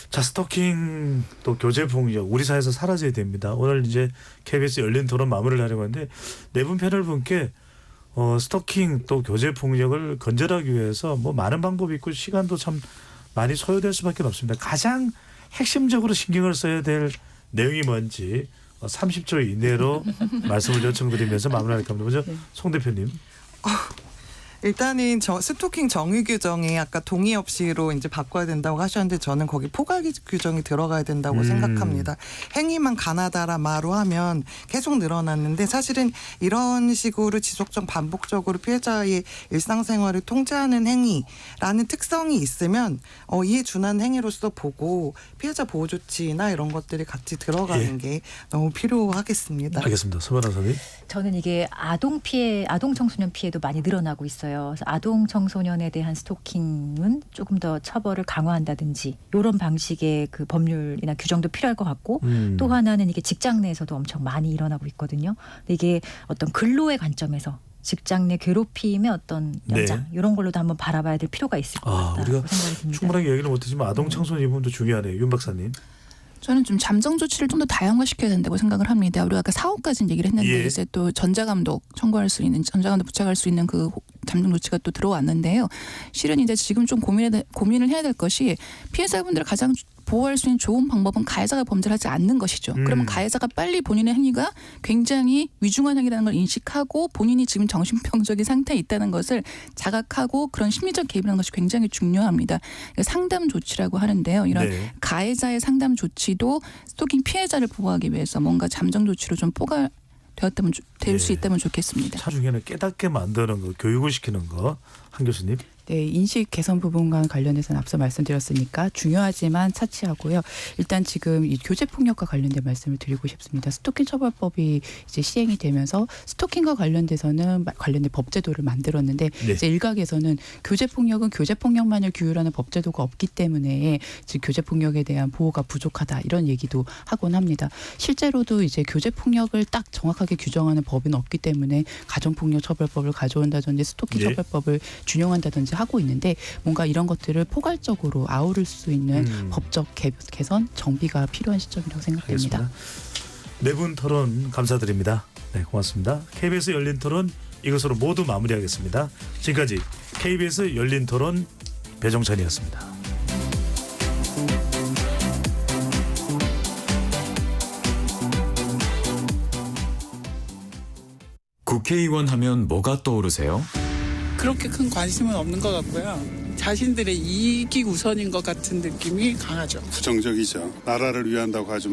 자, 스토킹 또 교제 폭력 우리 사회에서 사라져야 됩니다. 오늘 이제 KBS 열린 토론 마무리를 하려고 하는데 네 분 패널 분께 스토킹 또 교제 폭력을 건절하기 위해서 뭐 많은 방법이 있고 시간도 참 많이 소요될 수밖에 없습니다. 가장 핵심적으로 신경을 써야 될 내용이 뭔지 30초 이내로 말씀을 요청드리면서 마무리할 겁니다. 먼저 송 대표님. 일단은 스토킹 정의 규정에 아까 동의 없이로 이제 바꿔야 된다고 하셨는데 저는 거기 포괄 규정이 들어가야 된다고 생각합니다. 행위만 가나다라 마로 하면 계속 늘어났는데 사실은 이런 식으로 지속적 반복적으로 피해자의 일상생활을 통제하는 행위라는 특성이 있으면 이에 준하는 행위로서 보고 피해자 보호 조치나 이런 것들이 같이 들어가는 게 너무 필요하겠습니다. 알겠습니다. 서변 변호사님. 저는 이게 아동 청소년 피해도 많이 늘어나고 있어요. 그래서 아동 청소년에 대한 스토킹은 조금 더 처벌을 강화한다든지 이런 방식의 그 법률이나 규정도 필요할 것 같고 또 하나는 이게 직장 내에서도 엄청 많이 일어나고 있거든요. 근데 이게 어떤 근로의 관점에서 직장 내 괴롭힘의 어떤 연장 이런 걸로도 한번 바라봐야 될 필요가 있을 것 같다고 우리가 생각이 듭니다. 충분하게 얘기를 못했지만 아동 청소년 이 부분도 중요하네요. 윤 박사님. 저는 좀 잠정 조치를 좀 더 다양화시켜야 된다고 생각을 합니다. 우리가 아까 4호까지는 얘기를 했는데 예. 이제 또 전자감독 청구할 수 있는 전자감독 부착할 수 있는 그 잠정 조치가 또 들어왔는데요. 실은 이제 지금 좀 고민을 해야 될 것이 피해자분들을 가장 보호할 수 있는 좋은 방법은 가해자가 범죄를 하지 않는 것이죠. 그러면 가해자가 빨리 본인의 행위가 굉장히 위중한 행위라는 걸 인식하고 본인이 지금 정신병적인 상태에 있다는 것을 자각하고 그런 심리적 개입이라는 것이 굉장히 중요합니다. 상담 조치라고 하는데요. 이런 가해자의 상담 조치도 스토킹 피해자를 보호하기 위해서 뭔가 잠정 조치로 좀 될 수 있다면 좋겠습니다. 차중에는 깨닫게 만드는 거, 교육을 시키는 거. 한 교수님. 네, 인식 개선 부분과 관련해서는 앞서 말씀드렸으니까 중요하지만 차치하고요. 일단 지금 이 교제 폭력과 관련된 말씀을 드리고 싶습니다. 스토킹 처벌법이 이제 시행이 되면서 스토킹과 관련돼서는 관련된 법제도를 만들었는데 이제 일각에서는 교제 폭력은 교제 폭력만을 규율하는 법제도가 없기 때문에 지금 교제 폭력에 대한 보호가 부족하다 이런 얘기도 하곤 합니다. 실제로도 이제 교제 폭력을 딱 정확하게 규정하는 법은 없기 때문에 가정폭력 처벌법을 가져온다든지 스토킹 처벌법을 준용한다든지 하고 있는데 뭔가 이런 것들을 포괄적으로 아우를 수 있는 법적 개선 정비가 필요한 시점이라고 생각됩니다. 네 분 토론 감사드립니다. 네, 고맙습니다. KBS 열린 토론 이것으로 모두 마무리하겠습니다. 지금까지 KBS 열린 토론 배종찬이었습니다. 국회의원 하면 뭐가 떠오르세요? 그렇게 큰 관심은 없는 것 같고요. 자신들의 이익이 우선인 것 같은 느낌이 강하죠. 부정적이죠. 나라를 위한다고 하지만